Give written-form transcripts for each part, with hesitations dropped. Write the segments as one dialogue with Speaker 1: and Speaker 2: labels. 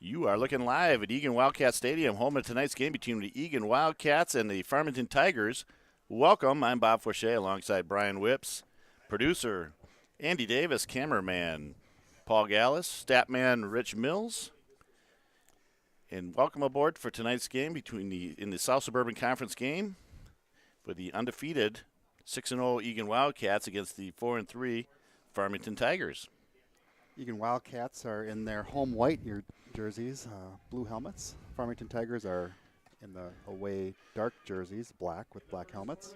Speaker 1: You are looking live at Egan Wildcat Stadium, home of tonight's game between the Egan Wildcats and the Farmington Tigers. Welcome. I'm Bob Fauché alongside Brian Whips, producer Andy Davis, cameraman Paul Gallus, statman Rich Mills. And welcome aboard for tonight's game in the South Suburban Conference game for the undefeated 6-0 Egan Wildcats against the 4-3 Farmington Tigers.
Speaker 2: Egan Wildcats are in their home white jerseys, blue helmets. Farmington Tigers are in the away dark jerseys, black with black helmets.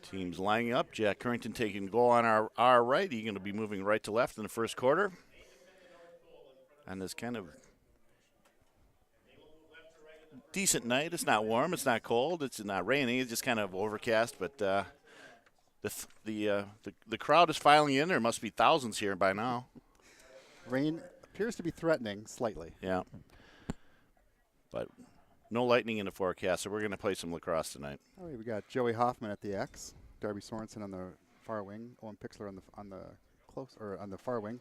Speaker 1: Teams lining up. Jack Currington taking goal on our right. Egan will be moving right to left in the first quarter. On this kind of decent night. It's not warm. It's not cold. It's not raining. It's just kind of overcast. But the crowd is filing in. There must be thousands here by now.
Speaker 2: Rain appears to be threatening slightly.
Speaker 1: Yeah. But no lightning in the forecast, so we're going to play some lacrosse tonight.
Speaker 2: Oh, we got Joey Hoffman at the X, Darby Sorensen on the far wing, Owen Pixler on the far wing.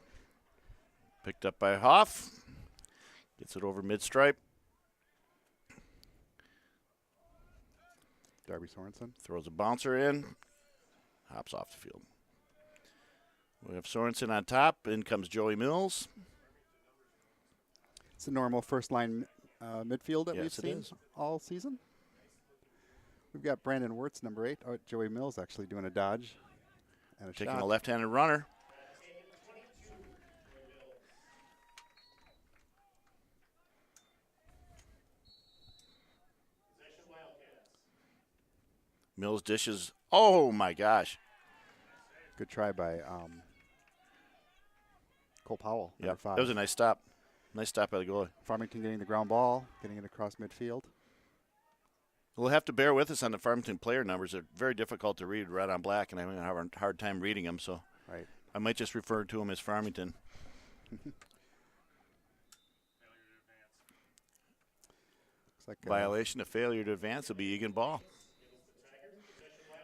Speaker 1: Picked up by Hoff. Gets it over mid-stripe.
Speaker 2: Darby Sorensen.
Speaker 1: Throws a bouncer in. Hops off the field. We have Sorensen on top. In comes Joey Mills.
Speaker 2: It's a normal first-line midfield that we've seen
Speaker 1: is.
Speaker 2: all season. We've got Brandon Wirtz, number 8. Oh, Joey Mills actually doing a dodge and a
Speaker 1: Taking
Speaker 2: shot.
Speaker 1: a left-handed runner. Mills dishes. Oh, my gosh.
Speaker 2: Good try by Cole Powell.
Speaker 1: Yeah,
Speaker 2: 5.
Speaker 1: that was a nice stop. Nice stop by the goalie.
Speaker 2: Farmington getting the ground ball, getting it across midfield.
Speaker 1: We'll have to bear with us on the Farmington player numbers. They're very difficult to read red on black, and I'm going to have a hard time reading them. So
Speaker 2: right.
Speaker 1: I might just refer to them as Farmington.
Speaker 2: Looks like
Speaker 1: Violation of failure to advance will be Egan ball.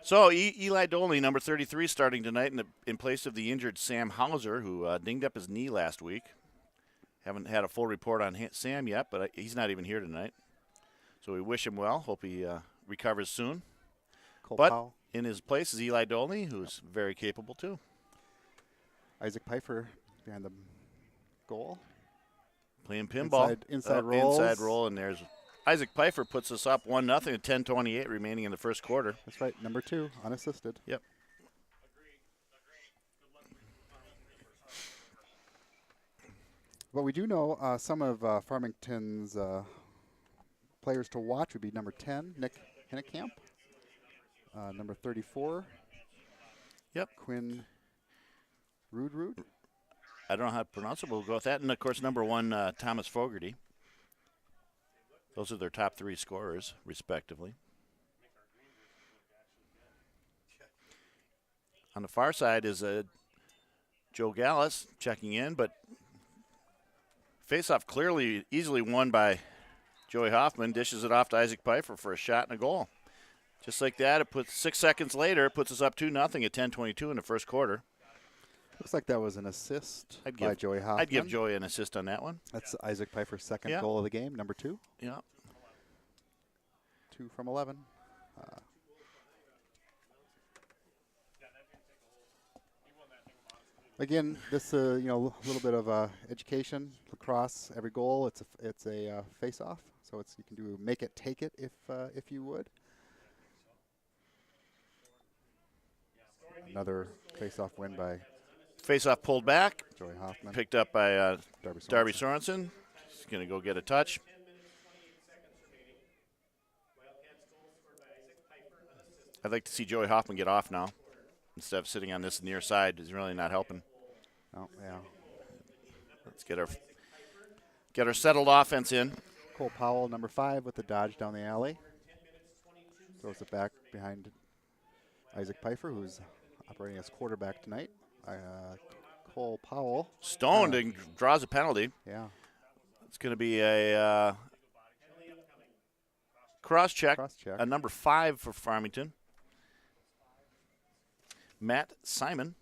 Speaker 1: So Eli Dolney, number 33, starting tonight in place of the injured Sam Hauser, who dinged up his knee last week. Haven't had a full report on Sam yet, but he's not even here tonight. So we wish him well. Hope he recovers soon.
Speaker 2: Cole
Speaker 1: but
Speaker 2: Powell.
Speaker 1: In his place is Eli Dolney, who's very capable too.
Speaker 2: Isaac Pfeiffer behind the goal.
Speaker 1: Playing pinball.
Speaker 2: Inside rolls.
Speaker 1: Inside roll, and there's Isaac Pfeiffer puts us up 1-0 at 10:28 remaining in the first quarter.
Speaker 2: That's right, number 2, unassisted.
Speaker 1: Yep.
Speaker 2: But we do know some of Farmington's players to watch would be number 10, Nick Hinnekamp. Number 34.
Speaker 1: Yep.
Speaker 2: Quinn Rudrud.
Speaker 1: I don't know how to pronounce it, but we'll go with that. And, of course, number 1, Thomas Fogarty. Those are their top 3 scorers, respectively. On the far side is Joe Gallus checking in, but face-off clearly easily won by Joey Hoffman. Dishes it off to Isaac Pfeiffer for a shot and a goal. Just like that, it puts 6 seconds later, it puts us up 2-0 at 10:22 in the first quarter.
Speaker 2: Looks like that was an assist by Joey Hoffman.
Speaker 1: I'd give Joey an assist on that one.
Speaker 2: That's Isaac Pfeiffer's second goal of the game, number 2.
Speaker 1: Yeah.
Speaker 2: 2 from 11. Again, this a little bit of education. Lacrosse, every goal it's a face-off, so you can do make it, take it if you would. Another face-off win by
Speaker 1: Face-off pulled back.
Speaker 2: Joey Hoffman.
Speaker 1: Picked up by
Speaker 2: Darby
Speaker 1: Sorensen. He's going to go get a touch. I'd like to see Joey Hoffman get off now instead of sitting on this near side. He's really not helping.
Speaker 2: Oh, yeah.
Speaker 1: Let's get our settled offense in.
Speaker 2: Cole Powell, number 5, with the dodge down the alley. Throws it back behind Isaac Pfeiffer, who's operating as quarterback tonight. Cole Powell.
Speaker 1: Stoned and draws a penalty.
Speaker 2: Yeah.
Speaker 1: It's going to be a cross-check. A number 5 for Farmington. Matt Simon.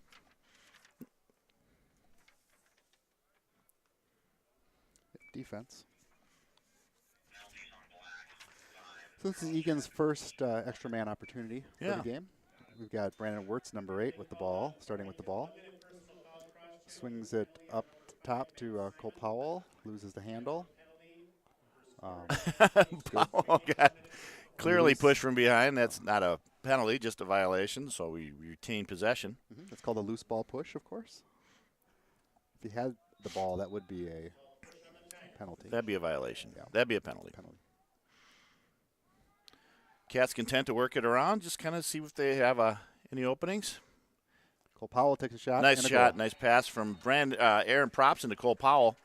Speaker 2: Defense. So this is Egan's first extra man opportunity for
Speaker 1: Yeah.
Speaker 2: the game. We've got Brandon Wirtz, number 8, with the ball, starting with the ball. Swings it up top to Cole Powell, loses the handle. Good.
Speaker 1: Powell got clearly
Speaker 2: Loose.
Speaker 1: pushed from behind. That's not a penalty, just a violation, so we retain possession.
Speaker 2: It's called a loose ball push, of course. If he had the ball, that would be a penalty.
Speaker 1: That'd be a violation.
Speaker 2: Yeah.
Speaker 1: That'd be a penalty. Cats content to work it around, just kind of see if they have any openings.
Speaker 2: Cole Powell takes a shot.
Speaker 1: Nice
Speaker 2: and a
Speaker 1: shot,
Speaker 2: goal.
Speaker 1: nice pass from Aaron Props into Cole Powell.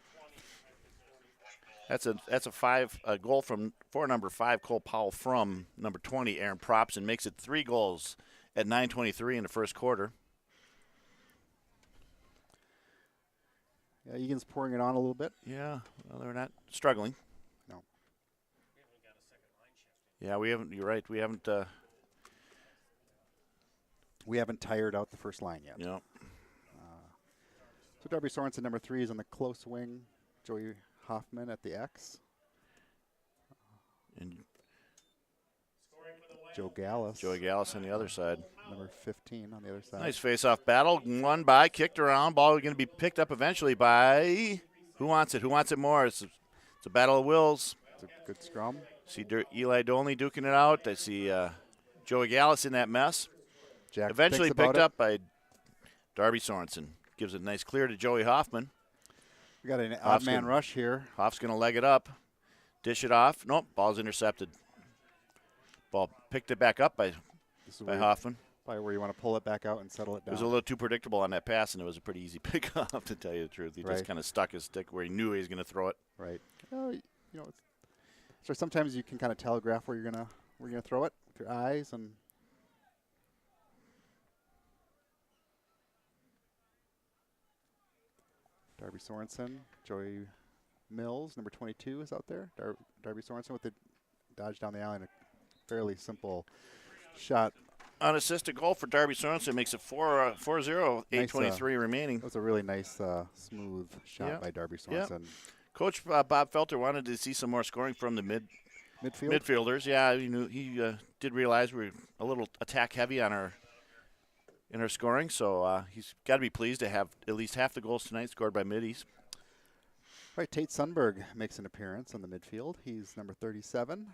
Speaker 1: That's a goal for number 5 Cole Powell from number 20 Aaron Props, and makes it 3 goals at 9:23 in the first quarter.
Speaker 2: Yeah, Egan's pouring it on a little bit.
Speaker 1: Yeah, well, they're not struggling.
Speaker 2: No.
Speaker 1: Yeah, we haven't. You're right. We haven't.
Speaker 2: We haven't tired out the first line yet.
Speaker 1: You know.
Speaker 2: So Darby Sorensen, number 3, is on the close wing. Joey Hoffman at the X.
Speaker 1: And
Speaker 2: Joe Gallus.
Speaker 1: Joey Gallus on the other side.
Speaker 2: Number 15 on the other side.
Speaker 1: Nice face-off battle. Won by, kicked around. Ball going to be picked up eventually by who wants it? Who wants it more? It's a battle of wills.
Speaker 2: It's a good scrum.
Speaker 1: See Eli Dolney duking it out. I see Joey Gallus in that mess.
Speaker 2: Jack
Speaker 1: Eventually
Speaker 2: thinks about
Speaker 1: picked
Speaker 2: it.
Speaker 1: up by Darby Sorensen. Gives it a nice clear to Joey Hoffman.
Speaker 2: We got an odd man rush here.
Speaker 1: Hoff's going to leg it up. Dish it off. Nope, ball's intercepted. Ball picked it back up by Hoffman.
Speaker 2: Probably where you want to pull it back out and settle it down.
Speaker 1: It was a little too predictable on that pass, and it was a pretty easy pick-off, to tell you the truth. He just kind of stuck his stick where he knew he was going to throw it.
Speaker 2: Right. So sometimes you can kind of telegraph where you're gonna throw it with your eyes and. Darby Sorensen, Joey Mills, number 22, is out there. Darby Sorensen with the dodge down the alley and a fairly simple shot.
Speaker 1: Unassisted goal for Darby Sorensen makes it 4-0, 8:23 remaining.
Speaker 2: That was a really nice, smooth shot by Darby Sorensen.
Speaker 1: Coach Bob Felter wanted to see some more scoring from the midfielders. Yeah, he did realize we were a little attack heavy in our scoring, so he's got to be pleased to have at least half the goals tonight scored by middies.
Speaker 2: Right, Tate Sundberg makes an appearance on the midfield. He's number 37.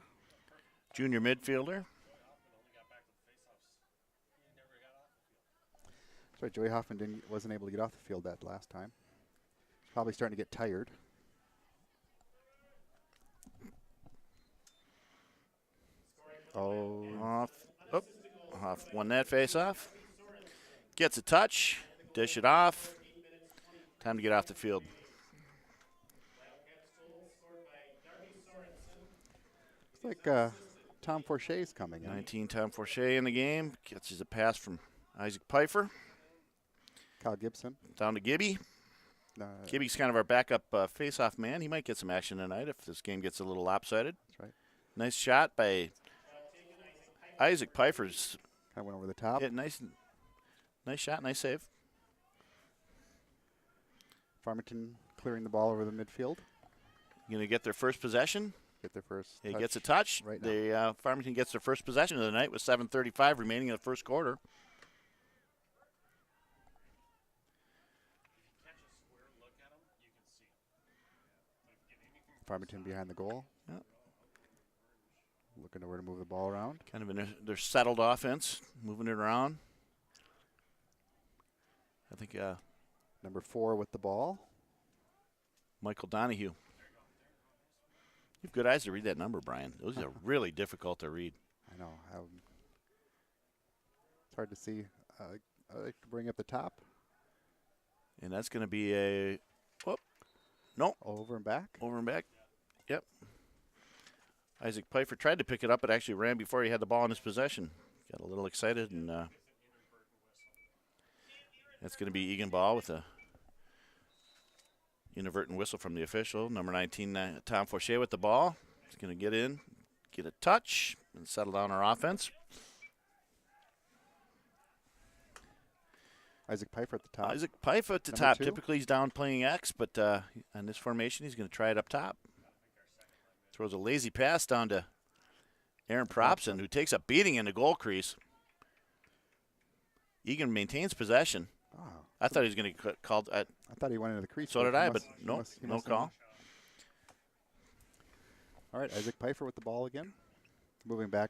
Speaker 1: Junior midfielder.
Speaker 2: That's right, Joey Hoffman wasn't able to get off the field that last time. Probably starting to get tired.
Speaker 1: Hoff won that face-off. Gets a touch, dish it off. Time to get off the field.
Speaker 2: Looks like Tom Forche's coming in.
Speaker 1: 19, Tom Forche in the game. Catches a pass from Isaac Pfeiffer.
Speaker 2: Kyle Gibson.
Speaker 1: Down to Gibby. Gibby's kind of our backup face-off man. He might get some action tonight if this game gets a little lopsided.
Speaker 2: That's right.
Speaker 1: Nice shot by Isaac Pfeiffer's.
Speaker 2: Kind of went over the top.
Speaker 1: Yeah, nice shot, nice save.
Speaker 2: Farmington clearing the ball over the midfield.
Speaker 1: Going to get their first possession.
Speaker 2: Get their first
Speaker 1: He
Speaker 2: touch
Speaker 1: gets a touch.
Speaker 2: right now.
Speaker 1: Farmington gets their first possession of the night with 7:35 remaining in the first quarter.
Speaker 2: Farmington behind the goal.
Speaker 1: Yep.
Speaker 2: Looking to where to move the ball around.
Speaker 1: Kind of in their settled offense, moving it around. I think
Speaker 2: Number 4 with the ball.
Speaker 1: Michael Donahue. You have good eyes to read that number, Brian. Those are really difficult to read.
Speaker 2: I know. It's hard to see. I like to bring up the top.
Speaker 1: And that's going to be a
Speaker 2: Over and back.
Speaker 1: over and back. Yep. Isaac Pfeiffer tried to pick it up, but actually ran before he had the ball in his possession. Got a little excited, and that's going to be Egan ball with a inadvertent whistle from the official. Number 19, Tom Forche with the ball. He's going to get in, get a touch, and settle down our offense.
Speaker 2: Isaac Pfeiffer at the top.
Speaker 1: Isaac Pfeiffer at the
Speaker 2: Number
Speaker 1: top.
Speaker 2: 2.
Speaker 1: Typically he's down playing X, but on this formation he's going to try it up top. Throws a lazy pass down to Aaron Propson, who takes a beating in the goal crease. Egan maintains possession.
Speaker 2: Oh,
Speaker 1: I thought he was going to get called.
Speaker 2: I thought he went into the crease.
Speaker 1: So did I, but no, no call.
Speaker 2: All right, Isaac Pfeiffer with the ball again. Moving back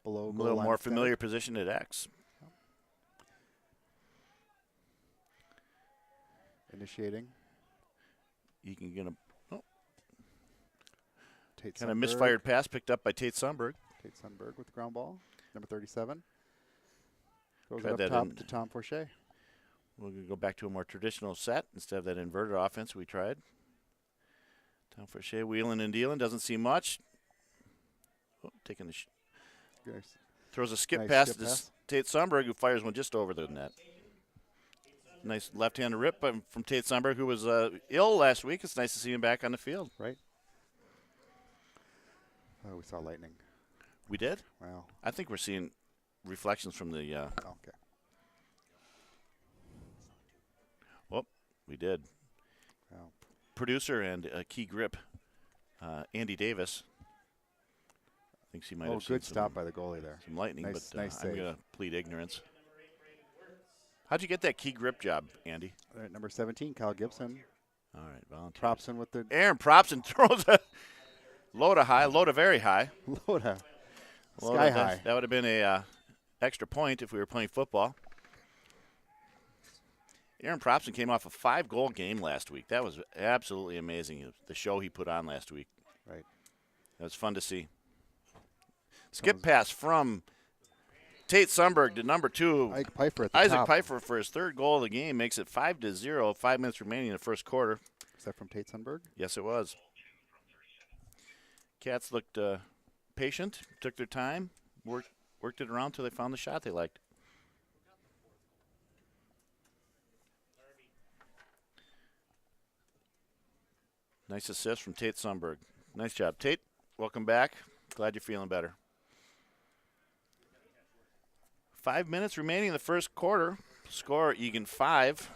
Speaker 2: below.
Speaker 1: A little more familiar position at X.
Speaker 2: Initiating.
Speaker 1: Egan going to.
Speaker 2: Tate
Speaker 1: Kind of
Speaker 2: Sundberg.
Speaker 1: misfired pass picked up by Tate Sundberg.
Speaker 2: Tate Sundberg with the ground ball. Number 37. Throws
Speaker 1: Tried
Speaker 2: it
Speaker 1: that
Speaker 2: up top
Speaker 1: in.
Speaker 2: to Tom Forche.
Speaker 1: We're going to go back to a more traditional set instead of that inverted offense we tried. Tom Forche wheeling and dealing. Doesn't see much. Oh, taking the throws a skip
Speaker 2: Nice
Speaker 1: pass
Speaker 2: skip
Speaker 1: to
Speaker 2: pass.
Speaker 1: Tate Sundberg, who fires one just over the net. Nice left-handed rip from Tate Sundberg, who was ill last week. It's nice to see him back on the field.
Speaker 2: Right. Oh, we saw lightning.
Speaker 1: We did?
Speaker 2: Wow.
Speaker 1: I think we're seeing reflections from the
Speaker 2: Okay.
Speaker 1: Well, we did.
Speaker 2: Wow.
Speaker 1: Producer and key grip, Andy Davis. Thinks he might have seen
Speaker 2: good stop by the goalie there.
Speaker 1: some lightning,
Speaker 2: Nice-
Speaker 1: but
Speaker 2: nice
Speaker 1: I'm
Speaker 2: save.
Speaker 1: going to plead ignorance. How'd you get that key grip job, Andy?
Speaker 2: All right, number 17, Kyle Gibson.
Speaker 1: All right, volunteer.
Speaker 2: Propson with the
Speaker 1: Aaron Propson throws a low to very high.
Speaker 2: Loda.
Speaker 1: Well,
Speaker 2: Sky high.
Speaker 1: That would have been a extra point if we were playing football. Aaron Propson came off a 5-goal game last week. That was absolutely amazing, the show he put on last week.
Speaker 2: Right.
Speaker 1: That was fun to see. Skip pass from Tate Sundberg to number 2.
Speaker 2: Isaac Pfeiffer at the
Speaker 1: Isaac
Speaker 2: top.
Speaker 1: Pfeiffer for his 3rd goal of the game makes it 5-0. 5 minutes remaining in the first quarter.
Speaker 2: Is that from Tate Sundberg?
Speaker 1: Yes, it was. Cats looked patient, took their time, worked it around until they found the shot they liked. Nice assist from Tate Sundberg. Nice job, Tate. Welcome back. Glad you're feeling better. 5 minutes remaining in the first quarter. Score, Egan 5.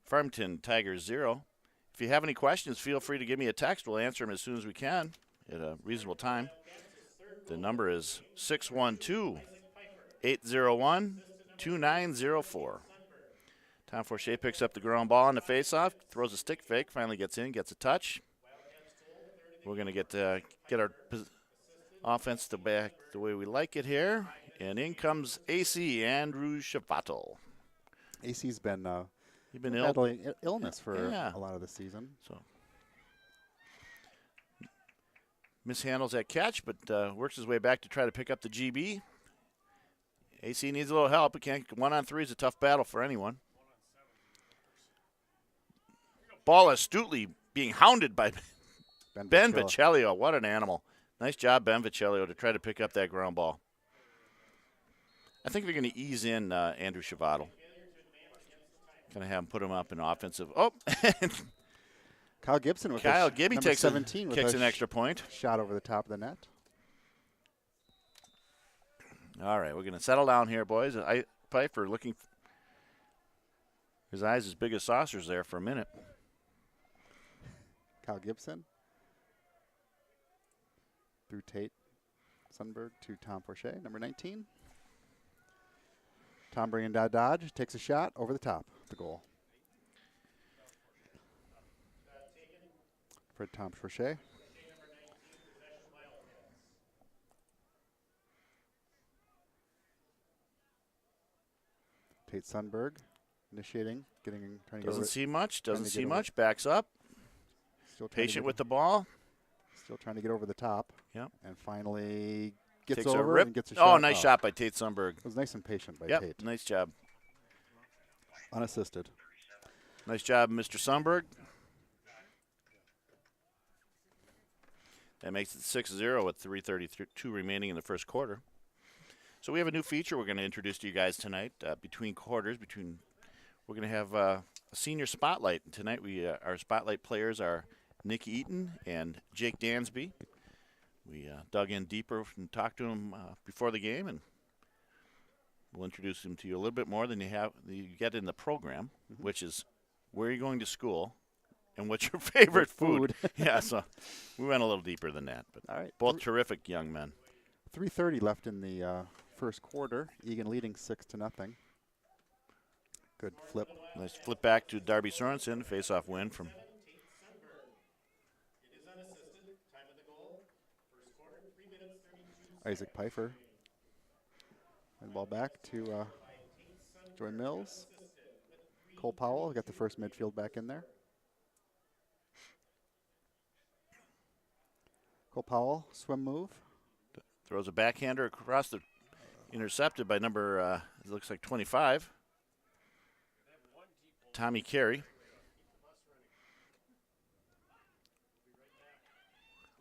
Speaker 1: Farmington Tigers 0. If you have any questions, feel free to give me a text. We'll answer them as soon as we can at a reasonable time. The number is 612-801-2904. Tom Forche picks up the ground ball on the faceoff, throws a stick fake, finally gets in, gets a touch. We're going to get our offense to back the way we like it here. And in comes AC, Andrew Shavato.
Speaker 2: AC's been
Speaker 1: He's been ill.
Speaker 2: battling illness for a lot of the season.
Speaker 1: So mishandles that catch, but works his way back to try to pick up the GB. AC needs a little help. 1-on-3 is a tough battle for anyone. Ball astutely being hounded by Ben Viccellio. What an animal. Nice job, Ben Viccellio, to try to pick up that ground ball. I think they're going to ease in Andrew Shavato. Going to have him put him up in offensive. Oh,
Speaker 2: Kyle Gibson with
Speaker 1: Kyle
Speaker 2: number
Speaker 1: Gibby takes
Speaker 2: 17 with
Speaker 1: kicks
Speaker 2: a
Speaker 1: an extra point.
Speaker 2: shot over the top of the net.
Speaker 1: All right, we're going to settle down here, boys. Pfeiffer looking. His eyes as big as saucers there for a minute.
Speaker 2: Kyle Gibson through Tate Sundberg to Tom Forche, number 19. Tom bringing down Dodge, takes a shot over the top of the goal. For Tom Forche. Tate Sundberg initiating, trying to get
Speaker 1: Doesn't
Speaker 2: over
Speaker 1: see much. Doesn't
Speaker 2: to
Speaker 1: see
Speaker 2: get over
Speaker 1: much. Backs up.
Speaker 2: Still trying to
Speaker 1: Patient
Speaker 2: get-
Speaker 1: with the ball.
Speaker 2: Still trying to get over the top.
Speaker 1: Yep.
Speaker 2: And finally gets
Speaker 1: Takes a
Speaker 2: over
Speaker 1: rip.
Speaker 2: and gets a shot.
Speaker 1: Oh, nice shot by Tate Sundberg.
Speaker 2: It was nice and patient by
Speaker 1: Yep,
Speaker 2: Tate.
Speaker 1: nice job.
Speaker 2: Unassisted.
Speaker 1: Nice job, Mr. Sundberg. That makes it 6-0 with 3:32 remaining in the first quarter. So we have a new feature we're going to introduce to you guys tonight. Between quarters, we're going to have a senior spotlight. And tonight our spotlight players are Nick Eaton and Jake Dansby. We dug in deeper and talked to them before the game, and we'll introduce them to you a little bit more than you get in the program, which is where you're going to school, And what's your favorite
Speaker 2: food?
Speaker 1: Yeah, so we went a little deeper than that. But
Speaker 2: All right.
Speaker 1: both terrific young men.
Speaker 2: 3:30 left in the first quarter. Egan leading 6-0. Good flip.
Speaker 1: Nice flip back to Darby Sorensen. Face-off win from.
Speaker 2: Isaac Pfeiffer. And ball back to Joy Mills. Cole Powell got the first midfield back in there. Cole Powell, swim move.
Speaker 1: Throws a backhander across the. Intercepted by number, it looks like 25. Tommy Carey.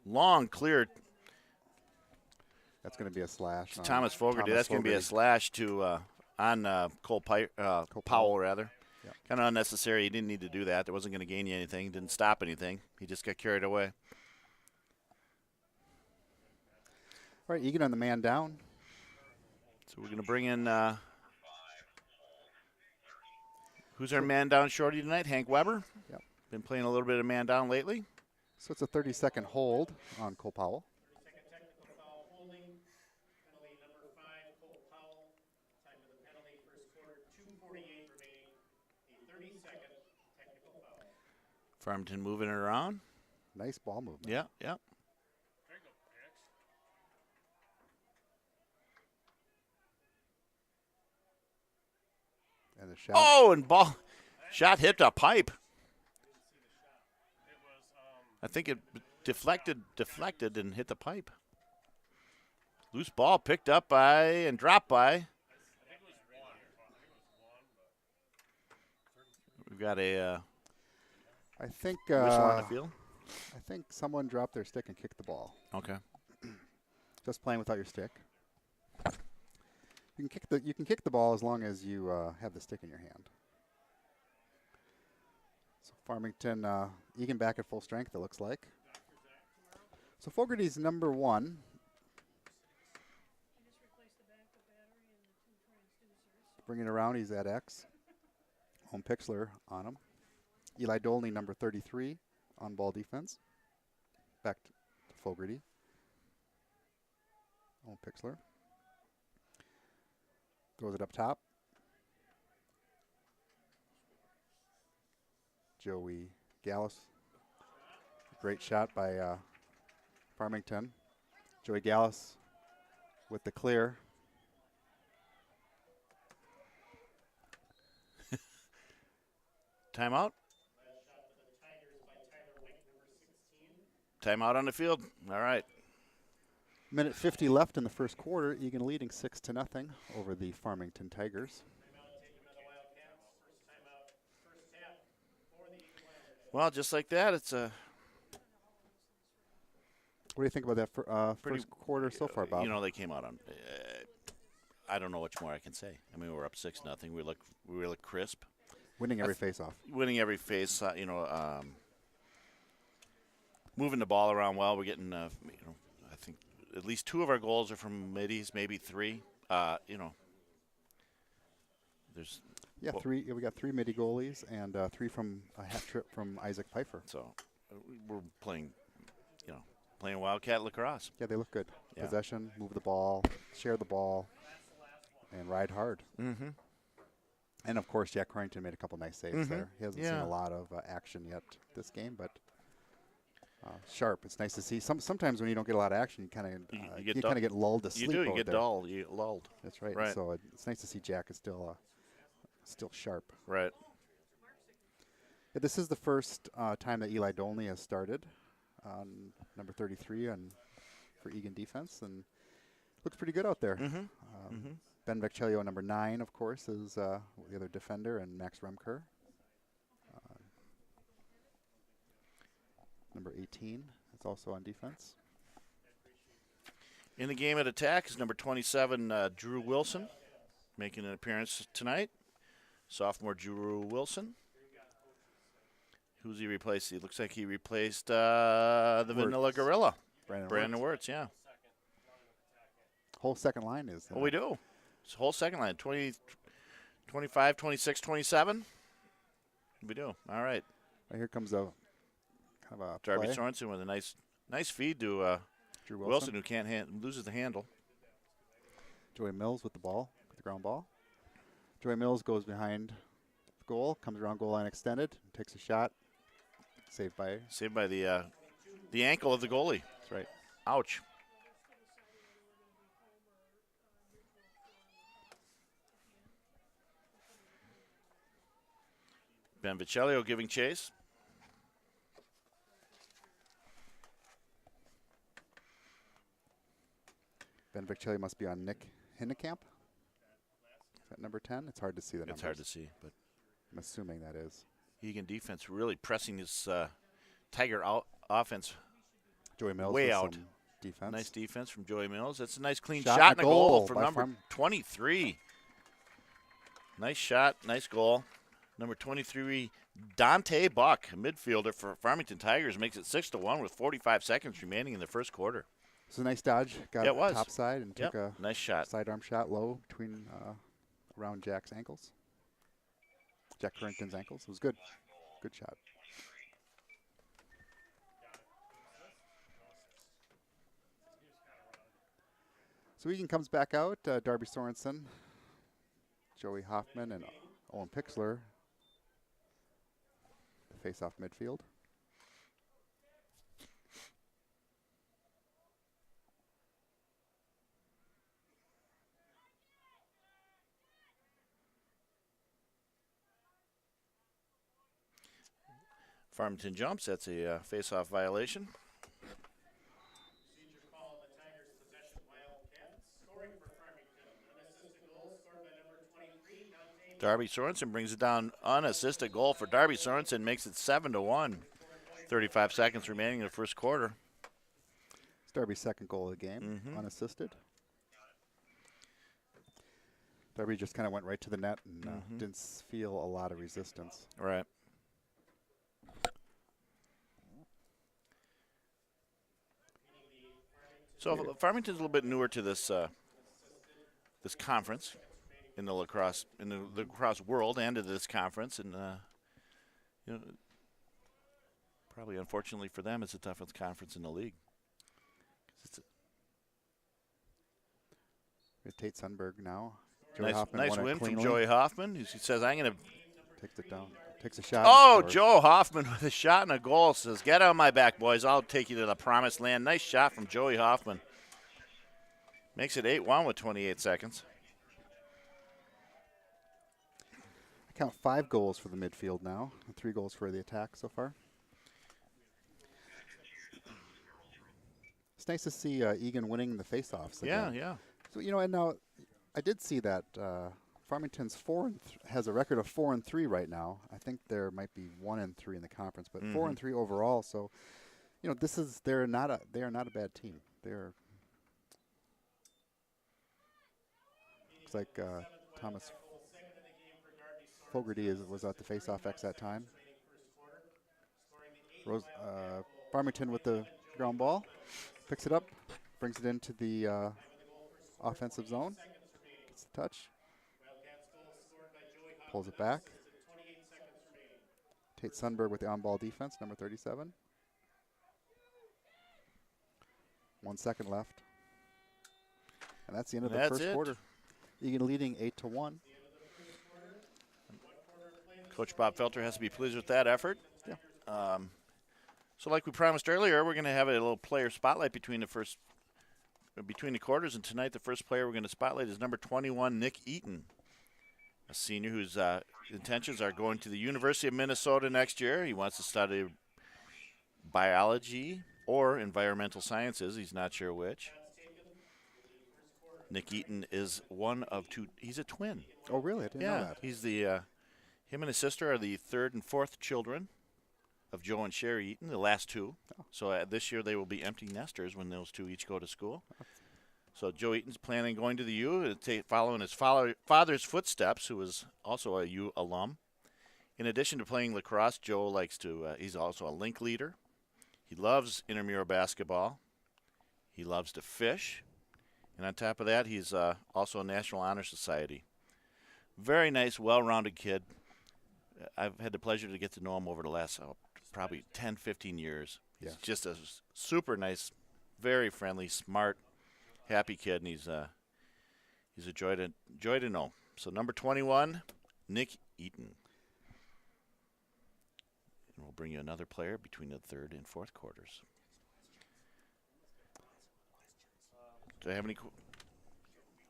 Speaker 1: Long, clear.
Speaker 2: That's going to be a slash.
Speaker 1: Thomas Fogarty. That's going to be a slash to on Cole Powell, rather.
Speaker 2: Yep.
Speaker 1: Kind of unnecessary. He didn't need to do that. It wasn't going to gain you anything. Didn't stop anything. He just got carried away.
Speaker 2: All right, Egan on the man down.
Speaker 1: So we're going to bring in who's our man down shorty tonight? Hank Weber.
Speaker 2: Yep.
Speaker 1: Been playing a little bit of man down lately.
Speaker 2: So it's a 30-second hold on Cole Powell.
Speaker 1: Farmington moving it around.
Speaker 2: Nice ball movement.
Speaker 1: Yeah, yeah.
Speaker 2: And the shot.
Speaker 1: Oh, and ball shot hit a pipe. I think it deflected, and hit the pipe. Loose ball picked up by and dropped by. We've got a
Speaker 2: I think
Speaker 1: whistle on the field.
Speaker 2: I think someone dropped their stick and kicked the ball.
Speaker 1: Okay.
Speaker 2: Just playing without your stick. You can kick the ball as long as you have the stick in your hand. So Farmington, Egan back at full strength, it looks like. So Fogarty's number 1. Bringing it around, he's at X. Owen Pixler on him. Eli Dolney, number 33, on ball defense. Back to Fogarty. Owen Pixler. Throws it up top. Joey Gallus. Great shot by Farmington. Joey Gallus with the clear.
Speaker 1: Timeout. Timeout on the field. All right.
Speaker 2: Minute 50 left in the first quarter. Egan leading 6-0 over the Farmington Tigers.
Speaker 1: Well, just like that, it's a.
Speaker 2: What do you think about that first quarter so far, Bob?
Speaker 1: You know, they came out on. I don't know much more I can say. I mean, we're up 6-0. We look crisp.
Speaker 2: Winning every face-off.
Speaker 1: Winning every face. Moving the ball around well. We're getting. I think at least 2 of our goals are from middies, maybe 3. There's.
Speaker 2: Yeah, 3. We got 3 midi goalies and 3 from a hat trick from Isaac Pfeiffer.
Speaker 1: So we're playing, playing Wildcat lacrosse.
Speaker 2: Yeah, they look good.
Speaker 1: Yeah.
Speaker 2: Possession, move the ball, share the ball, and ride hard.
Speaker 1: Mm-hmm.
Speaker 2: And, of course, Jack Corrington made a couple nice saves there. He hasn't seen
Speaker 1: Yeah.
Speaker 2: a lot of action yet this game, but sharp. It's nice to see. Sometimes when you don't get a lot of action, you kind of get lulled to sleep.
Speaker 1: You do. You get
Speaker 2: there.
Speaker 1: dull. You get lulled.
Speaker 2: That's right.
Speaker 1: Right.
Speaker 2: So it's nice to see Jack is still sharp.
Speaker 1: Right.
Speaker 2: Yeah, this is the first time that Eli Dolney has started on number 33 for Egan defense, and looks pretty good out there.
Speaker 1: Mm-hmm.
Speaker 2: Ben Vecchellio, number 9, of course, is the other defender, and Max Remker. Number 18 is also on defense.
Speaker 1: In the game at attack is number 27, Drew Wilson, making an appearance tonight. Sophomore Drew Wilson. Who's he replaced? He looks like he replaced the Vanilla Gorilla. Brandon Wirtz, yeah.
Speaker 2: Whole second line is.
Speaker 1: We do. It's whole second line, 20, 25, 26, 27. We do. All right.
Speaker 2: Here comes a have a
Speaker 1: Darby
Speaker 2: play.
Speaker 1: Sorensen with a nice feed to
Speaker 2: Drew
Speaker 1: Wilson, who can't loses the handle.
Speaker 2: Joey Mills with the ball, with the ground ball. Joey Mills goes behind the goal, comes around goal line extended, takes a shot. Saved by
Speaker 1: the ankle of the goalie.
Speaker 2: That's right.
Speaker 1: Ouch. Ben Vicelio giving chase.
Speaker 2: Ben Vichelli must be on Nick Hinnekamp. Is that number 10? It's hard to see the numbers.
Speaker 1: It's hard to see, but
Speaker 2: I'm assuming that is.
Speaker 1: Egan defense really pressing his Tiger offense
Speaker 2: Joey Mills
Speaker 1: way
Speaker 2: with
Speaker 1: out.
Speaker 2: some defense.
Speaker 1: Nice defense from Joey Mills. That's a nice clean
Speaker 2: Shot
Speaker 1: shot
Speaker 2: and
Speaker 1: and a goal
Speaker 2: goal
Speaker 1: for
Speaker 2: by
Speaker 1: number 23. Nice shot, nice goal. Number 23, Dante Buck, a midfielder for Farmington Tigers, makes it 6-1 with 45 seconds remaining in the first quarter.
Speaker 2: It's a nice dodge. Got
Speaker 1: it was
Speaker 2: top side and took a
Speaker 1: nice shot.
Speaker 2: Sidearm shot low between around Jack's ankles. Jack Currington's ankles. It was good. Good shot. So Egan comes back out. Darby Sorensen, Joey Hoffman, and Owen Pixler. Face off midfield.
Speaker 1: Farmington jumps. That's a face-off violation. Darby Sorensen brings it down. Unassisted goal for Darby Sorensen makes it 7-1. 35 seconds remaining in the first quarter.
Speaker 2: It's Darby's second goal of the game, unassisted. Darby just kind of went right to the net and didn't feel a lot of resistance.
Speaker 1: Right. So Farmington's a little bit newer to this this conference in the lacrosse world and to this conference, and you know, probably unfortunately for them, it's the toughest conference in the league.
Speaker 2: Tate Sundberg now.
Speaker 1: Nice win from Joey Hoffman. He says, "I'm going to."
Speaker 2: Takes it down. Takes a shot.
Speaker 1: Oh, Joe Hoffman with a shot and a goal says, "Get on my back, boys. I'll take you to the promised land." Nice shot from Joey Hoffman. Makes it 8-1 with 28 seconds.
Speaker 2: I count 5 goals for the midfield now, and 3 goals for the attack so far. It's nice to see Egan winning the faceoffs again.
Speaker 1: Yeah.
Speaker 2: So and now I did see that Farmington's has a record of 4-3 right now. I think there might be 1-3 in the conference, but 4-3 overall. So, they are not a bad team. Looks like Thomas Fogarty was at the faceoff X that time. Farmington with the ground ball, picks it up, brings it into the offensive zone, gets the touch, pulls it back. Tate Sundberg with the on-ball defense, number 37. 1 second left. And that's the end of the first quarter. Egan leading 8-1.
Speaker 1: Coach Bob Felter has to be pleased with that effort.
Speaker 2: Yeah.
Speaker 1: So like we promised earlier, we're going to have a little player spotlight between the quarters, and tonight the first player we're going to spotlight is number 21, Nick Eaton, a senior whose intentions are going to the University of Minnesota next year. He wants to study biology or environmental sciences. He's not sure which. Nick Eaton is one of 2. He's a twin.
Speaker 2: Oh, really? I didn't know that.
Speaker 1: He's him and his sister are the 3rd and 4th children of Joe and Sherry Eaton, the last 2. Oh. So this year they will be empty nesters when those 2 each go to school. So Joe Eaton's planning going to the U, following his father's footsteps, who is also a U alum. In addition to playing lacrosse, Joe likes to, he's also a link leader. He loves intramural basketball. He loves to fish. And on top of that, he's also a National Honor Society. Very nice, well-rounded kid. I've had the pleasure to get to know him over the last probably 10, 15 years. He's
Speaker 2: Yeah.
Speaker 1: just a super nice, very friendly, smart, happy kid, and he's a joy to know. So number 21, Nick Eaton. And we'll bring you another player between the third and fourth quarters. Do I have any?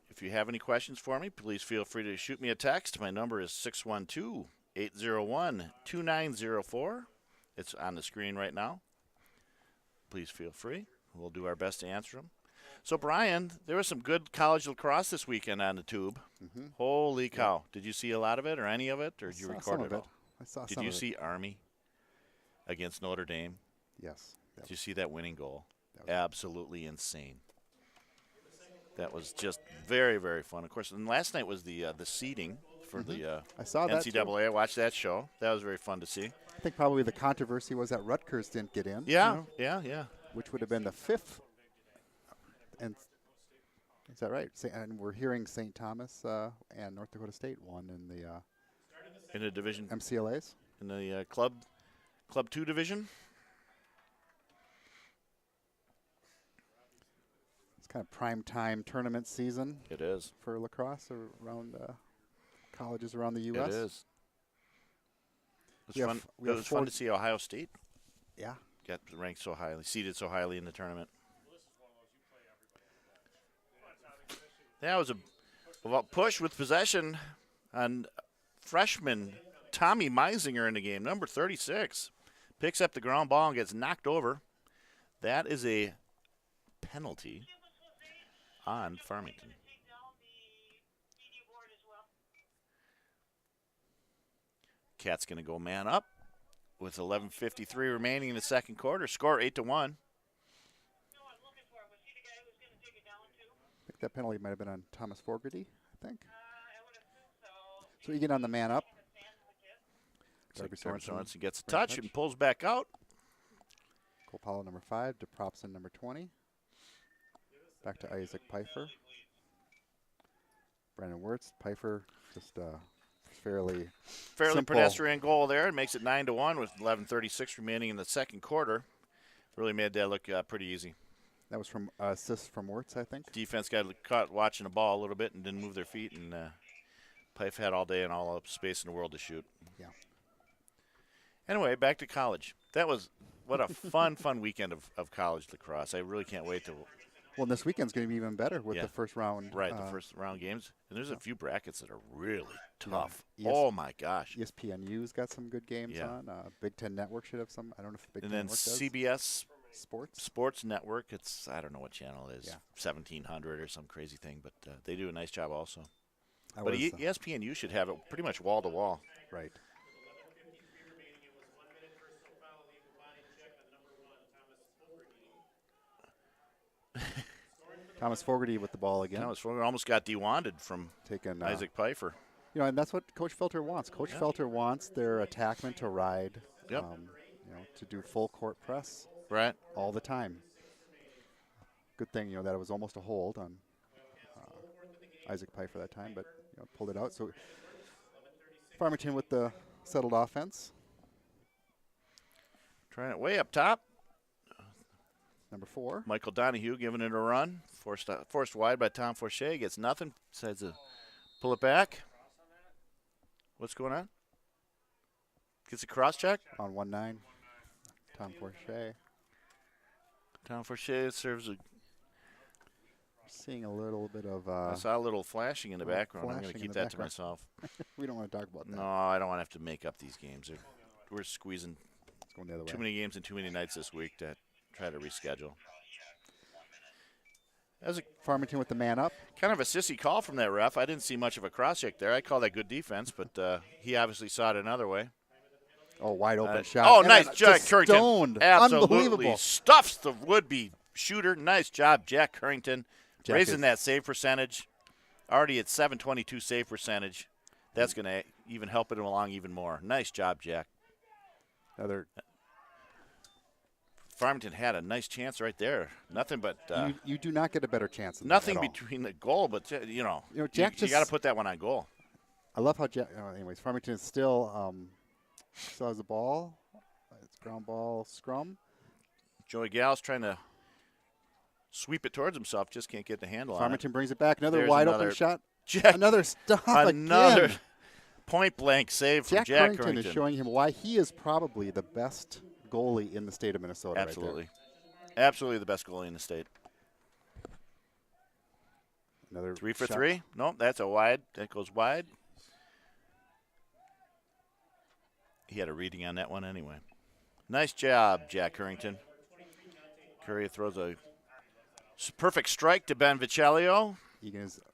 Speaker 1: If you have any questions for me, please feel free to shoot me a text. My number is 612-801-2904. It's on the screen right now. Please feel free. We'll do our best to answer them. So, Brian, there was some good college lacrosse this weekend on the tube.
Speaker 2: Mm-hmm.
Speaker 1: Holy cow. Yeah. Did you see a lot of it or any of it, or did you record it all?
Speaker 2: I saw
Speaker 1: Did
Speaker 2: some
Speaker 1: you
Speaker 2: of it.
Speaker 1: see Army against Notre Dame?
Speaker 2: Yes.
Speaker 1: Did you see that winning goal? Absolutely insane. That was just very, very fun. Of course, and last night was the seeding for the
Speaker 2: I saw that
Speaker 1: NCAA.
Speaker 2: too.
Speaker 1: I watched that show. That was very fun to see.
Speaker 2: I think probably the controversy was that Rutgers didn't get in.
Speaker 1: Yeah, yeah.
Speaker 2: Which would have been the 5th. And is that right? And we're hearing St. Thomas and North Dakota State won in
Speaker 1: the division
Speaker 2: MCLAs
Speaker 1: in the Club 2 division.
Speaker 2: It's kind of prime time tournament season.
Speaker 1: It is
Speaker 2: for lacrosse around colleges around the U.S.
Speaker 1: It is. It was fun to see Ohio State.
Speaker 2: Yeah.
Speaker 1: Got ranked so highly, seeded so highly in the tournament. That was a push with possession on freshman Tommy Meisinger in the game, number 36. Picks up the ground ball and gets knocked over. That is a penalty on Farmington. Cat's going to go man up with 11:53 remaining in the second quarter. Score 8-1.
Speaker 2: I think that penalty might have been on Thomas Fogarty, I think. So you get on the man up.
Speaker 1: Darby Sorensen gets a touch and pulls back out.
Speaker 2: Cole Powell, number 5. DePropson, number 20. Back to Isaac Pfeiffer. Brandon Wirtz. Pfeiffer, just fairly simple.
Speaker 1: Pedestrian goal there. It makes it 9-1 with 11:36 remaining in the second quarter. Really made that look pretty easy.
Speaker 2: That was from assist from Wirtz, I think.
Speaker 1: Defense got caught watching the ball a little bit and didn't move their feet, and Pife had all day and all the space in the world to shoot.
Speaker 2: Yeah.
Speaker 1: Anyway, back to college. That was what a fun weekend of college lacrosse. I really can't wait to.
Speaker 2: Well, this weekend's going to be even better with the first round.
Speaker 1: Right, the first round games. And there's a few brackets that are really tough.
Speaker 2: Yeah.
Speaker 1: Oh, my gosh.
Speaker 2: ESPNU's got some good games on. Big Ten Network should have some. I don't know if Big Ten Network does.
Speaker 1: And then CBS
Speaker 2: Sports
Speaker 1: Network. I don't know what channel it is. Yeah. 1700 or some crazy thing. But they do a nice job also. But ESPNU should have it pretty much wall to wall.
Speaker 2: Right. Thomas Fogarty with the ball again.
Speaker 1: Thomas Fogarty almost got de-wanded from
Speaker 2: taking
Speaker 1: Isaac Pfeiffer.
Speaker 2: And that's what Coach Felter wants. Coach Felter wants their attackmen to ride, to do full court press all the time. Good thing, that it was almost a hold on Isaac Pfeiffer that time, but pulled it out. So Farmington with the settled offense.
Speaker 1: Trying it way up top.
Speaker 2: Number 4.
Speaker 1: Michael Donahue giving it a run. Forced wide by Tom Forche. Gets nothing. Decides to pull it back. What's going on? Gets a cross check.
Speaker 2: On 1-9. Tom Forche.
Speaker 1: Tom Forche serves a.
Speaker 2: Seeing a little bit of.
Speaker 1: I saw a little flashing in the background. I'm going to keep that to myself.
Speaker 2: We don't want to talk about that.
Speaker 1: No, I don't want to have to make up these games. We're squeezing
Speaker 2: going the other way.
Speaker 1: Too many games and too many nights this week to try to reschedule. That was
Speaker 2: Farmington with the man up.
Speaker 1: Kind of a sissy call from that ref. I didn't see much of a cross check there. I call that good defense, but he obviously saw it another way.
Speaker 2: Oh, wide open shot.
Speaker 1: Oh, nice. Jack Currington.
Speaker 2: Stoned.
Speaker 1: Absolutely stuffs the would-be shooter. Nice job, Jack Currington. Raising that save percentage. Already at 722 save percentage. That's going to even help it along even more. Nice job, Jack. Farmington had a nice chance right there. Nothing but
Speaker 2: you do not get a better chance than
Speaker 1: nothing
Speaker 2: that at
Speaker 1: between the goal, but
Speaker 2: Jack
Speaker 1: you got to put that one on goal.
Speaker 2: I love how Jack. Anyways, Farmington still has the ball. It's ground ball scrum.
Speaker 1: Joey Gall's trying to sweep it towards himself, just can't get the handle on it.
Speaker 2: Farmington brings it back. Another
Speaker 1: There's
Speaker 2: wide
Speaker 1: another
Speaker 2: open shot.
Speaker 1: Jack,
Speaker 2: Another stop
Speaker 1: another
Speaker 2: again.
Speaker 1: point blank save from
Speaker 2: Jack
Speaker 1: Jack
Speaker 2: Currington is showing him why he is probably the best goalie in the state of Minnesota.
Speaker 1: Absolutely.
Speaker 2: Right
Speaker 1: there. Absolutely the best goalie in the state.
Speaker 2: Another
Speaker 1: 3 for
Speaker 2: shot.
Speaker 1: 3. Nope, that's a wide. That goes wide. He had a reading on that one anyway. Nice job, Jack Currington. Curry throws a perfect strike to Ben Viccellio.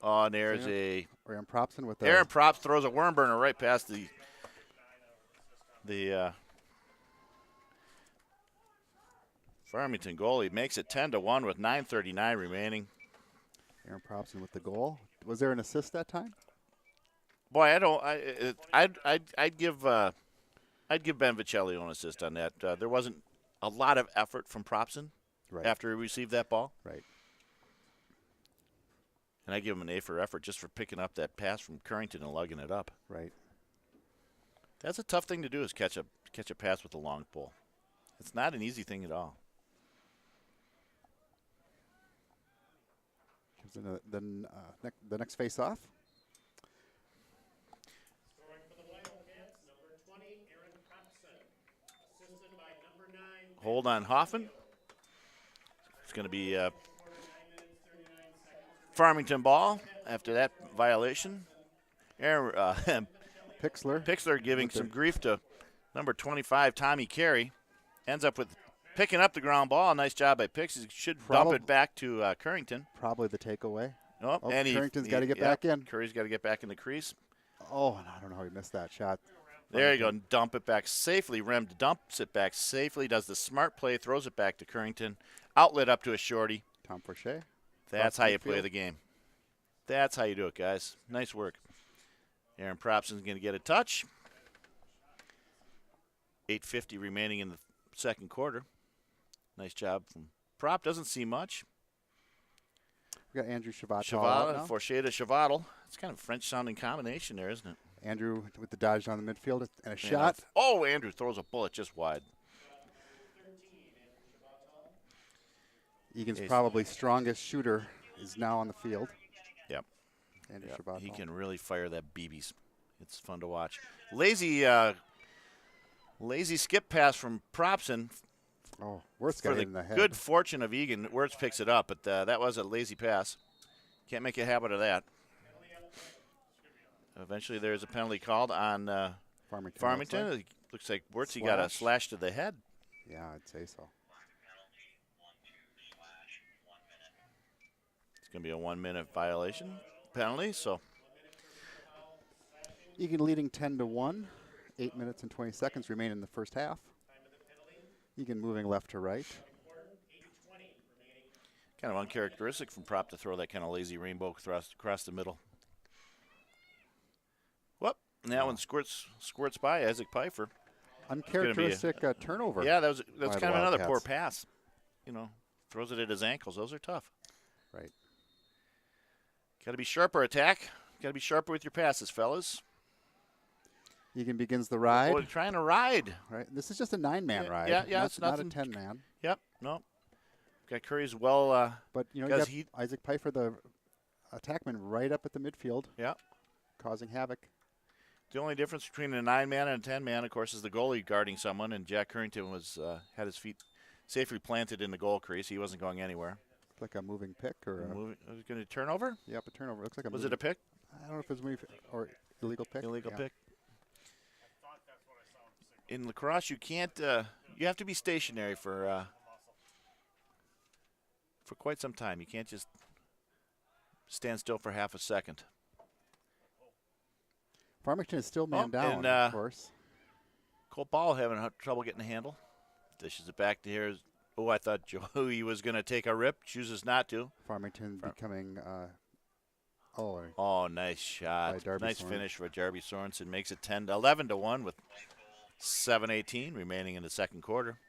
Speaker 1: Oh, and there's
Speaker 2: Aaron Propson with
Speaker 1: Aaron Props throws a worm burner right past the Farmington goalie. Makes it 10-1 with 9:39 remaining.
Speaker 2: Aaron Propson with the goal. Was there an assist that time?
Speaker 1: Boy, I'd give Ben Viccellio an assist on that. There wasn't a lot of effort from Propson after he received that ball.
Speaker 2: Right.
Speaker 1: And I give him an A for effort just for picking up that pass from Currington and lugging it up.
Speaker 2: Right.
Speaker 1: That's a tough thing to do, is catch a pass with a long pole. It's not an easy thing at all.
Speaker 2: The next face-off.
Speaker 1: Hold on Hoffman. It's going to be Farmington ball after that violation. Pixler giving some grief to number 25, Tommy Carey. Ends up with picking up the ground ball. Nice job by Pix. He should dump it back to Currington.
Speaker 2: Probably the takeaway.
Speaker 1: Oh, and
Speaker 2: Currington's got to get back in.
Speaker 1: Curry's got to get back in the crease.
Speaker 2: Oh, and I don't know how he missed that shot.
Speaker 1: There you go. Dump it back safely. Rem dumps it back safely. Does the smart play. Throws it back to Currington. Outlet up to a shorty.
Speaker 2: Tom Forche.
Speaker 1: That's how you play the game. That's how you do it, guys. Nice work. Aaron Propson's going to get a touch. 8:50 remaining in the second quarter. Nice job from Prop. Doesn't see much.
Speaker 2: We got Andrew Chavatal.
Speaker 1: Chavatal, Forche to Chavatal. It's kind of a French-sounding combination there, isn't it?
Speaker 2: Andrew with the dodge on the midfield and a shot.
Speaker 1: Oh, Andrew throws a bullet just wide.
Speaker 2: Egan's probably strongest shooter is now on the field.
Speaker 1: Yep.
Speaker 2: Andrew Chavatal.
Speaker 1: He can really fire that BBs. It's fun to watch. Lazy skip pass from Propson.
Speaker 2: Oh, Wirtz got it in the head.
Speaker 1: Good fortune of Egan. Wirtz picks it up, but that was a lazy pass. Can't make a habit of that. Eventually, there's a penalty called on Farmington. It looks like Wirtz got a slash to the head.
Speaker 2: Yeah, I'd say so.
Speaker 1: It's going to be a 1-minute violation penalty. So
Speaker 2: Egan leading 10-1. 8 minutes and 20 seconds remain in the first half. Egan moving left to right.
Speaker 1: Kind of uncharacteristic from Prop to throw that kind of lazy rainbow across the middle. Whoop. And that one squirts by Isaac Pfeiffer.
Speaker 2: Uncharacteristic turnover.
Speaker 1: Yeah, that's kind of another poor pass. Throws it at his ankles. Those are tough.
Speaker 2: Right.
Speaker 1: Got to be sharper attack. Got to be sharper with your passes, fellas.
Speaker 2: Egan begins the ride.
Speaker 1: Oh, trying to ride.
Speaker 2: Right. This is just a 9-man ride.
Speaker 1: Yeah,
Speaker 2: it's not a 10-man.
Speaker 1: Yep. No. Got Curry's well.
Speaker 2: But you got Isaac Pfeiffer, the attackman, right up at the midfield.
Speaker 1: Yeah.
Speaker 2: Causing havoc.
Speaker 1: The only difference between a 9-man and a 10-man, of course, is the goalie guarding someone, and Jack Currington had his feet safely planted in the goal crease. He wasn't going anywhere.
Speaker 2: Like a moving pick or
Speaker 1: was it going to turnover?
Speaker 2: Yep, a turnover. Looks like a.
Speaker 1: Was it a pick?
Speaker 2: I don't know if it was moving or illegal pick.
Speaker 1: Illegal pick. In lacrosse, you can't. You have to be stationary for quite some time. You can't just stand still for half a second.
Speaker 2: Farmington is still man down, of course.
Speaker 1: Cole Ball having trouble getting a handle. Dishes it back to here. Oh, I thought Joey was going to take a rip. Chooses not to.
Speaker 2: Farmington becoming.
Speaker 1: Nice shot. Nice finish for Darby Sorensen. Makes it 11-1 with 7:18 remaining in the second quarter.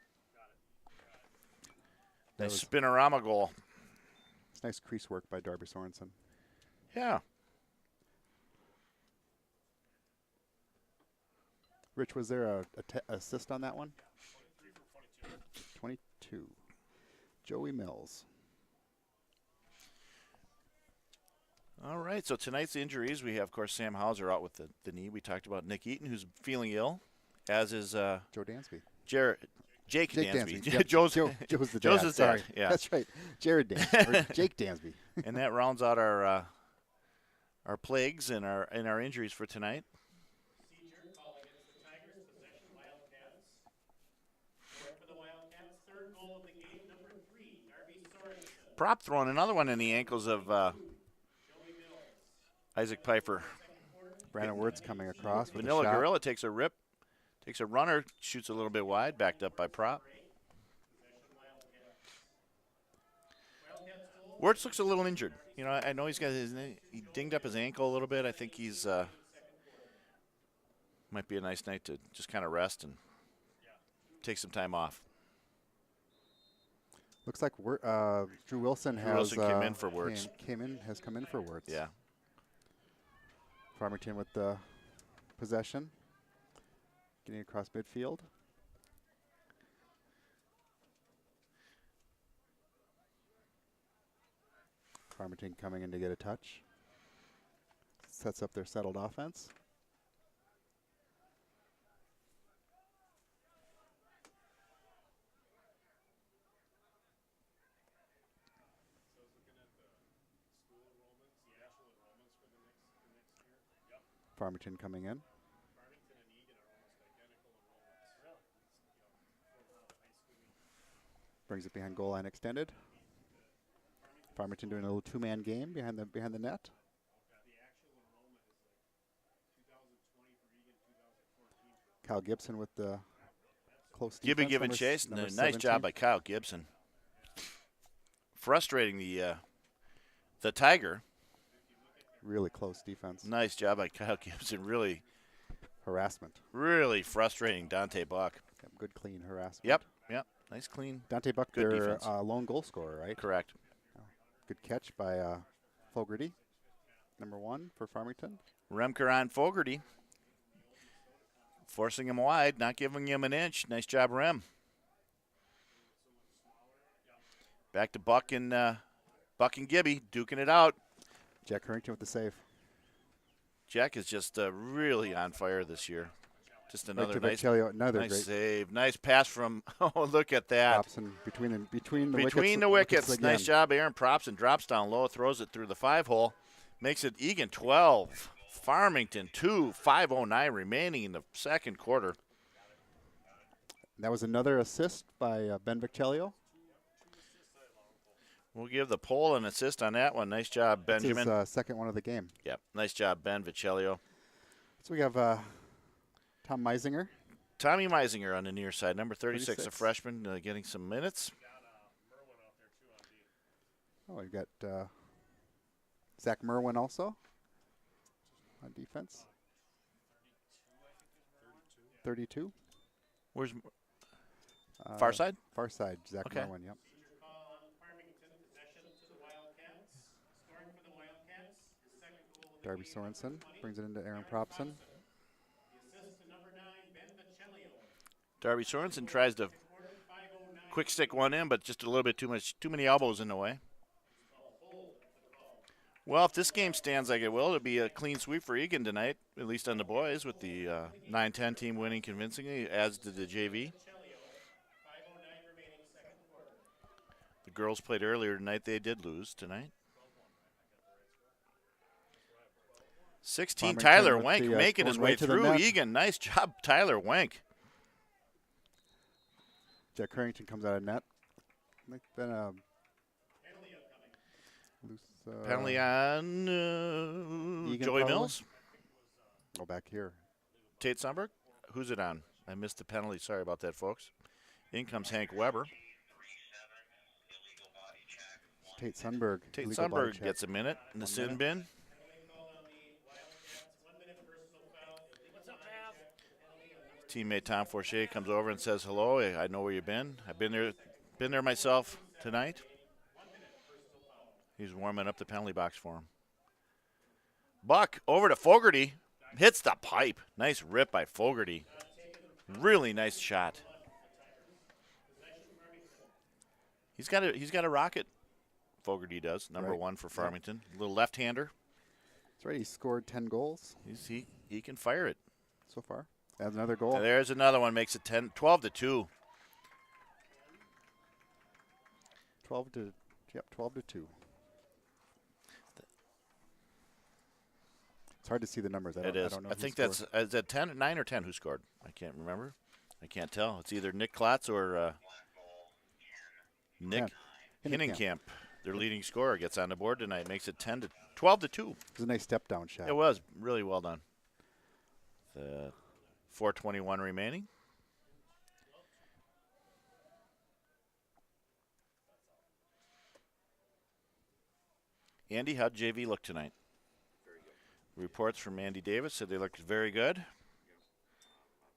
Speaker 1: Nice spinorama goal.
Speaker 2: It's nice crease work by Darby Sorensen.
Speaker 1: Yeah.
Speaker 2: Rich, was there a assist on that one? 32. Joey Mills.
Speaker 1: All right, so tonight's injuries, we have, of course, Sam Hauser out with the knee. We talked about Nick Eaton, who's feeling ill, as is
Speaker 2: Joe Dansby.
Speaker 1: Jake Dansby.
Speaker 2: Yep.
Speaker 1: Joe's
Speaker 2: the dad.
Speaker 1: Joe's his
Speaker 2: Sorry.
Speaker 1: dad. Yeah,
Speaker 2: that's right. Jared Dansby. Or Jake Dansby.
Speaker 1: And that rounds out our plagues and our injuries for tonight.
Speaker 3: Procedure call against the Tigers, possession Wildcats. Scoring for the Wildcats, third goal of the game, number 3, Darby Sorensen.
Speaker 1: Prop throwing another one in the ankles of Isaac Pfeiffer.
Speaker 2: Brandon Wirtz coming across with
Speaker 1: Vanilla
Speaker 2: a shot.
Speaker 1: Gorilla takes a rip, takes a runner, shoots a little bit wide, backed up by Prop. Wirtz looks a little injured. You know, I know he dinged up his ankle a little bit. I think he's might be a nice night to just kind of rest and take some time off.
Speaker 2: Looks like Drew Wilson
Speaker 1: Wilson came in for Wirtz.
Speaker 2: Has come in for Wirtz.
Speaker 1: Yeah.
Speaker 2: Farmington with the possession. Getting across midfield. Farmington coming in to get a touch. Sets up their settled offense. Farmington coming in. Brings it behind goal line extended. Farmington doing a little two-man game behind the net. Kyle Gibson with the close defense.
Speaker 1: Gibby giving chase.
Speaker 2: Number
Speaker 1: Nice
Speaker 2: 17.
Speaker 1: job by Kyle Gibson. Frustrating the Tiger.
Speaker 2: Really close defense.
Speaker 1: Nice job by Kyle Gibson. Really
Speaker 2: Harassment.
Speaker 1: Really frustrating Dante Buck.
Speaker 2: Yep, good clean harassment.
Speaker 1: Yep. Nice clean.
Speaker 2: Dante Buck,
Speaker 1: Good
Speaker 2: their
Speaker 1: defense.
Speaker 2: lone goal scorer, right?
Speaker 1: Correct.
Speaker 2: Good catch by Fogarty, number 1 for Farmington.
Speaker 1: Remker on Fogarty. Forcing him wide, not giving him an inch. Nice job, Rem. Back to Buck and Gibby, duking it out.
Speaker 2: Jack Harrington with the save.
Speaker 1: Jack is just really on fire this year. Just another
Speaker 2: Right
Speaker 1: nice,
Speaker 2: to Vecchio, another
Speaker 1: nice
Speaker 2: great
Speaker 1: save. Nice pass from, oh, look at that.
Speaker 2: Propson between
Speaker 1: the wickets.
Speaker 2: again.
Speaker 1: Nice job, Aaron Propson. Drops down low, throws it through the 5-hole. Makes it Egan 12, Farmington 2, 5:09 remaining in the second quarter.
Speaker 2: That was another assist by Ben Vichelio.
Speaker 1: We'll give the pole an assist on that one. Nice job, Benjamin.
Speaker 2: That's his second one of the game.
Speaker 1: Yep, nice job, Ben Vichelio.
Speaker 2: So we have Tom Meisinger.
Speaker 1: Tommy Meisinger on the near side, number 36, a
Speaker 2: 36.
Speaker 1: freshman, getting some minutes.
Speaker 2: Oh, we've got Zach Merwin also on defense. 32.
Speaker 1: Where's far side?
Speaker 2: Far side, Zach
Speaker 1: Okay.
Speaker 2: Merwin, yep.
Speaker 3: Call on Farmington, possession to the Wildcats. Scoring for the Wildcats, the second goal of the
Speaker 2: Darby
Speaker 3: game,
Speaker 2: Sorensen
Speaker 3: number 20,
Speaker 2: brings it into Aaron Propson.
Speaker 3: The assist to number 9, Ben Vichelio.
Speaker 1: Darby Sorensen tries to
Speaker 3: Quarter 5:09.
Speaker 1: quick stick one in, but just a little bit too many elbows in the way. Well, if this game stands like it will, it'll be a clean sweep for Egan tonight, at least on the boys, with the 9-10 team winning convincingly, as did the JV.
Speaker 3: 5:09 remaining, second quarter.
Speaker 1: The girls played earlier tonight. They did lose tonight. 16,
Speaker 2: Farmington
Speaker 1: Tyler
Speaker 2: with
Speaker 1: Wenk
Speaker 2: the,
Speaker 1: making
Speaker 2: going
Speaker 1: his way
Speaker 2: right to the
Speaker 1: through
Speaker 2: net.
Speaker 1: Egan. Nice job, Tyler Wenk.
Speaker 2: Jack Harrington comes out of net. I think been a loose
Speaker 1: Penalty on
Speaker 2: Egan
Speaker 1: Joey
Speaker 2: probably.
Speaker 1: Mills.
Speaker 2: Go back here.
Speaker 1: Tate Sundberg. Who's it on? I missed the penalty. Sorry about that, folks. In comes Hank Weber.
Speaker 2: Tate Sundberg.
Speaker 1: Tate
Speaker 2: illegal body
Speaker 1: Sundberg
Speaker 2: check.
Speaker 1: gets a minute in the
Speaker 2: 1
Speaker 1: sin
Speaker 2: minute.
Speaker 1: bin. Teammate Tom Forche comes over and says hello. I know where you've been. I've been there myself tonight. He's warming up the penalty box for him. Buck over to Fogarty. Hits the pipe. Nice rip by Fogarty. Really nice shot. He's got a rocket. Fogarty does, number
Speaker 2: Right.
Speaker 1: 1 for Farmington. Little left-hander.
Speaker 2: That's right. He scored 10 goals
Speaker 1: He can fire it.
Speaker 2: so far. Adds another goal.
Speaker 1: And there's another one, makes it 12-2.
Speaker 2: 12 to 2. It's hard to see the numbers. I
Speaker 1: It is.
Speaker 2: don't know
Speaker 1: I
Speaker 2: who
Speaker 1: think
Speaker 2: scored.
Speaker 1: that's is that 10, 9 or 10 who scored? I can't remember. I can't tell. It's either Nick Klotz or Nick Hinnenkamp. Their leading scorer gets on the board tonight. Makes it 12-2.
Speaker 2: It was a nice step down shot.
Speaker 1: It was really well done. 4:21 remaining. Andy, how'd JV look tonight?
Speaker 4: Very good.
Speaker 1: Reports from Andy Davis said they looked very good.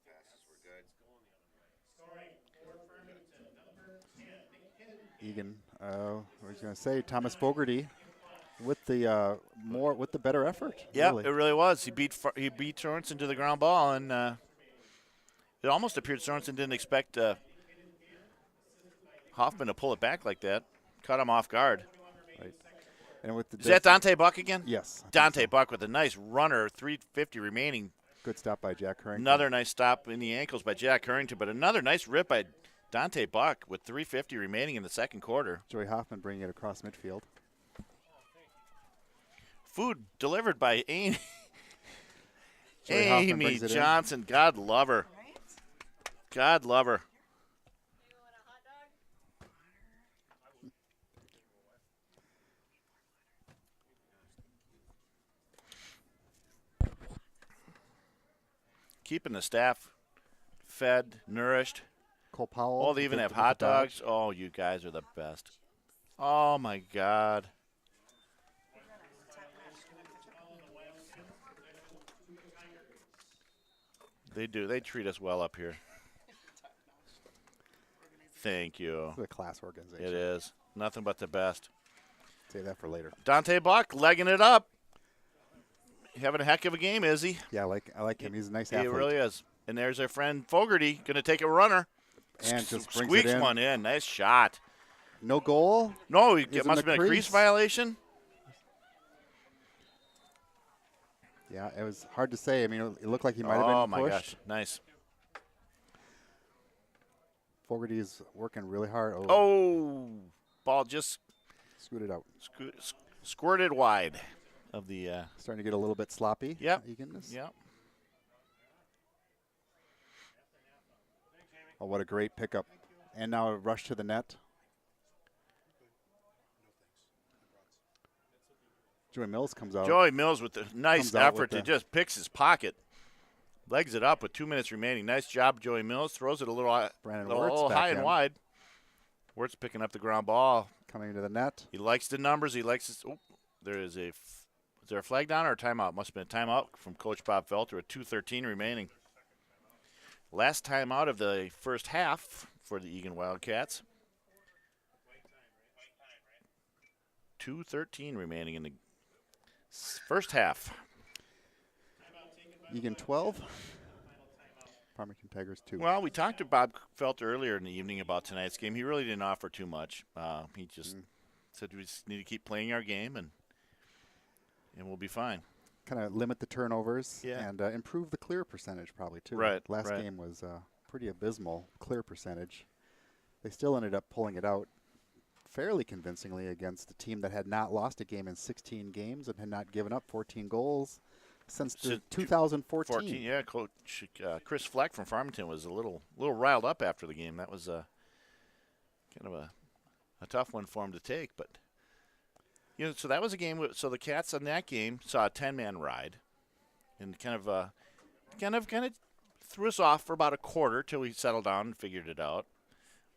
Speaker 4: Passes were good.
Speaker 3: Scoring for Farmington, number 10, Nick Hinnen.
Speaker 2: Egan. I was going to say Thomas Fogarty with the better effort.
Speaker 1: Yeah,
Speaker 2: really.
Speaker 1: it really was. He beat Sorensen to the ground ball, and it almost appeared Sorensen didn't expect Hoffman to pull it back like that. Caught him off guard.
Speaker 2: Right. And with the
Speaker 1: Is that Dante Buck again?
Speaker 2: Yes. I think
Speaker 1: Dante
Speaker 2: so.
Speaker 1: Buck with a nice runner, 3:50 remaining.
Speaker 2: Good stop by Jack Harrington.
Speaker 1: Another nice stop in the ankles by Jack Harrington, but another nice rip by Dante Buck with 3:50 remaining in the second quarter.
Speaker 2: Joey Hoffman bringing it across midfield.
Speaker 1: Food delivered by Amy,
Speaker 2: Joey Hoffman
Speaker 1: Amy
Speaker 2: brings it in.
Speaker 1: Johnson. God love her. God love her. Keeping the staff fed, nourished.
Speaker 2: Cole Powell.
Speaker 1: Oh, they even
Speaker 2: with
Speaker 1: have
Speaker 2: the
Speaker 1: hot
Speaker 2: dog.
Speaker 1: dogs. Oh, you guys are the best. Oh, my God. They do. They treat us well up here. Thank you.
Speaker 2: This is a class organization.
Speaker 1: It is. Nothing but the best.
Speaker 2: Save that for later.
Speaker 1: Dante Buck legging it up. Having a heck of a game, is he?
Speaker 2: Yeah, I like him. He's a nice
Speaker 1: He
Speaker 2: athlete.
Speaker 1: really is. And there's our friend Fogarty going to take a runner.
Speaker 2: And just brings
Speaker 1: Squeaks
Speaker 2: it in.
Speaker 1: one in. Nice shot.
Speaker 2: No goal.
Speaker 1: No,
Speaker 2: Is
Speaker 1: it
Speaker 2: in
Speaker 1: must have
Speaker 2: the
Speaker 1: been a crease
Speaker 2: crease.
Speaker 1: violation.
Speaker 2: Yeah, it was hard to say. I mean, it looked like he might have
Speaker 1: Oh,
Speaker 2: been
Speaker 1: my
Speaker 2: pushed.
Speaker 1: gosh. Nice.
Speaker 2: Fogarty's working really hard.
Speaker 1: Oh, ball just
Speaker 2: Scooted out.
Speaker 1: squirted wide of the
Speaker 2: Starting to get a little bit sloppy.
Speaker 1: Yep.
Speaker 2: Egan is.
Speaker 1: yeah.
Speaker 2: Oh, what a great pickup. And now a rush to the net. Joey Mills comes out.
Speaker 1: Joey Mills with a nice
Speaker 2: Comes out
Speaker 1: effort
Speaker 2: with
Speaker 1: to
Speaker 2: the-
Speaker 1: just picks his pocket. Legs it up with 2 minutes remaining. Nice job, Joey Mills. Throws it a little,
Speaker 2: Brandon
Speaker 1: little
Speaker 2: Wirtz back
Speaker 1: high and
Speaker 2: in.
Speaker 1: wide. Wirtz picking up the ground ball.
Speaker 2: Coming into the net.
Speaker 1: He likes the numbers. He likes his. Oh, there is a. Is there a flag down or a timeout? Must have been a timeout from Coach Bob Felter with 2:13 remaining. Last timeout of the first half for the Egan Wildcats. 2:13 remaining in the first half.
Speaker 2: Egan 12. Farmington Tigers 2.
Speaker 1: Well, we talked to Bob Felter earlier in the evening about tonight's game. He really didn't offer too much. He just said we just need to keep playing our game and we'll be fine.
Speaker 2: Kind of limit the turnovers
Speaker 1: Yeah.
Speaker 2: and improve the clear percentage probably too.
Speaker 1: Right,
Speaker 2: Last
Speaker 1: right.
Speaker 2: game was pretty abysmal clear percentage. They still ended up pulling it out fairly convincingly against a team that had not lost a game in 16 games and had not given up 14 goals since
Speaker 1: Since
Speaker 2: 2014.
Speaker 1: 14, yeah. Coach Chris Fleck from Farmington was a little riled up after the game. That was kind of a tough one for him to take. But so that was a game. So the Cats in that game saw a 10-man ride, and kind of threw us off for about a quarter till we settled down and figured it out.